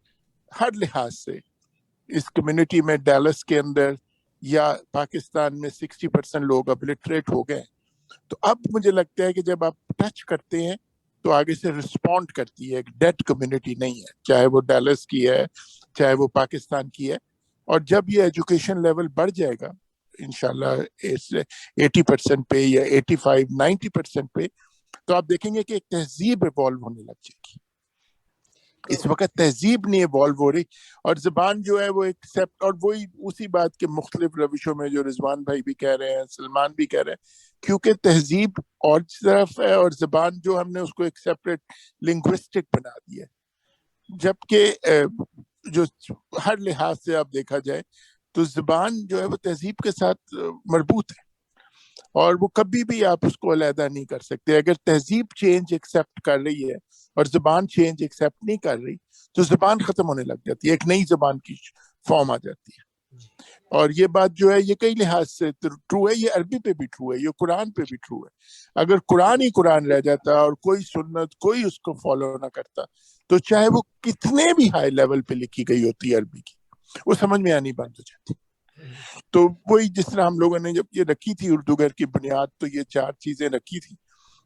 ہر لحاظ سے اس کمیونٹی میں ڈیلس کے اندر یا پاکستان میں 60% لوگ اب لٹریٹ ہو گئے. تو اب مجھے لگتا ہے کہ جب آپ ٹچ کرتے ہیں تو آگے سے رسپونڈ کرتی ہے. ایک ڈیڈ کمیونٹی نہیں ہے, چاہے وہ ڈیلس کی ہے چاہے وہ پاکستان کی ہے. اور جب یہ ایجوکیشن لیول بڑھ جائے گا انشاءاللہ 80% پہ یا 85-90% پہ, تو آپ دیکھیں گے کہ ایک تہذیب ایوالو ہونے لگ جائے گی. اس وقت تہذیب نہیں ایوالو ہو رہی, اور زبان جو ہے وہ ایکسیپٹ, اور وہی اسی بات کے مختلف روشوں میں جو رضوان بھائی بھی کہہ رہے ہیں, سلمان بھی کہہ رہے ہیں, کیونکہ تہذیب اور طرف ہے اور زبان جو ہم نے اس کو ایک سیپریٹ لنگوسٹک بنا دی ہے. جبکہ جو ہر لحاظ سے آپ دیکھا جائے تو زبان جو ہے وہ تہذیب کے ساتھ مربوط ہے, اور وہ کبھی بھی آپ اس کو علیحدہ نہیں کر سکتے. اگر تہذیب چینج ایکسیپٹ کر رہی ہے اور زبان چینج ایکسیپٹ نہیں کر رہی تو زبان ختم ہونے لگ جاتی ہے, ایک نئی زبان کی فارم آ جاتی ہے. اور یہ بات جو ہے یہ کئی لحاظ سے ٹرو ہے, یہ عربی پہ بھی ٹرو ہے, یہ قرآن پہ بھی ٹرو ہے. اگر قرآن ہی قرآن رہ جاتا اور کوئی سنت کوئی اس کو فالو نہ کرتا تو چاہے وہ کتنے بھی ہائی لیول پہ لکھی گئی ہوتی ہے عربی کی, وہ سمجھ میں آنی بند ہو جاتی. تو وہی جس طرح ہم لوگوں نے جب یہ رکھی تھی اردو گھر کی بنیاد, تو یہ 4 چیزیں رکھی تھی,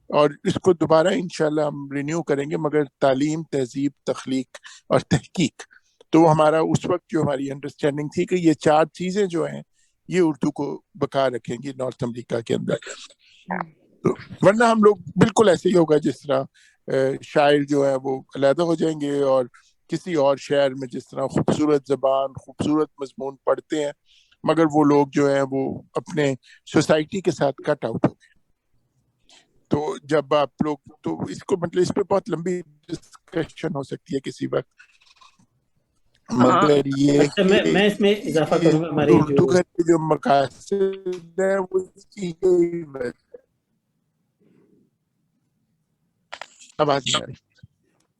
اور اس کو دوبارہ انشاءاللہ ہم رینیو کریں گے, مگر تعلیم, تہذیب, تخلیق اور تحقیق. تو ہمارا اس وقت جو ہماری انڈرسٹینڈنگ تھی کہ یہ 4 چیزیں جو ہیں یہ اردو کو بقا رکھیں گی نارتھ امریکہ کے اندر. تو ورنہ ہم لوگ بالکل ایسے ہی ہوگا جس طرح شاعر جو ہے وہ علیحدہ ہو جائیں گے, اور کسی اور شہر میں جس طرح خوبصورت زبان, خوبصورت مضمون پڑھتے ہیں, مگر وہ لوگ جو ہیں وہ اپنے سوسائٹی کے ساتھ کٹ آؤٹ ہو گئے. تو جب آپ لوگ, تو اس کو مطلب اس پہ بہت لمبی ڈسکشن ہو سکتی ہے کسی وقت, مگر یہ اچھا میں اس میں اضافہ کروں گا. ہمارے اردو گھر کے جو مقاصد ہیں وہ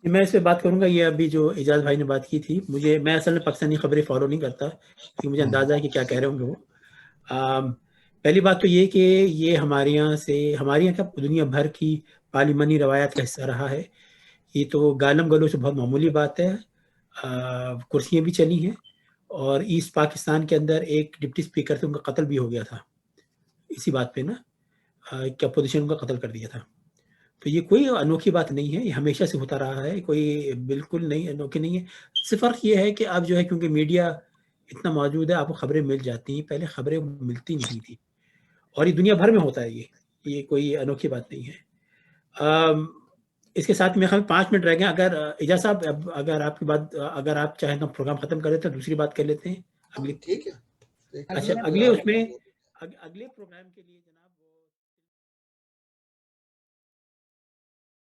میں اس پہ بات کروں گا. یہ ابھی جو اعجاز بھائی نے بات کی تھی, میں اصل میں پاکستانی خبریں فالو نہیں کرتا کیونکہ مجھے اندازہ ہے کہ کیا کہہ رہے ہوں گے وہ. پہلی بات تو یہ کہ یہ ہمارے یہاں کا دنیا بھر کی پارلیمانی روایات کا حصہ رہا ہے. یہ تو گالم گلو سے بہت معمولی بات ہے. کرسیاں بھی چلی ہیں, اور ایسٹ پاکستان کے اندر ایک ڈپٹی اسپیکر سے ان کا قتل بھی ہو گیا تھا اسی بات پہ نا, کہ اپوزیشن ان کا قتل کر دیا تھا. تو یہ کوئی انوکھی بات نہیں ہے, یہ ہمیشہ سے ہوتا رہا ہے, کوئی بالکل نہیں انوکھی نہیں ہے. صرف فرق یہ ہے کہ اب جو ہے کیونکہ میڈیا اتنا موجود ہے, آپ کو خبریں مل جاتی ہیں, پہلے خبریں ملتی نہیں تھی, اور یہ دنیا بھر میں ہوتا ہے. یہ کوئی انوکھی بات نہیں ہے. اس کے ساتھ میرے خیال 5 منٹ رہ گئے. اگر اعجاز صاحب اگر آپ کی بات, اگر آپ چاہیں تو پروگرام ختم کر دیتے ہیں, دوسری بات کر لیتے ہیں اگلی. ٹھیک ہے. اچھا, اگلے پروگرام کے لیے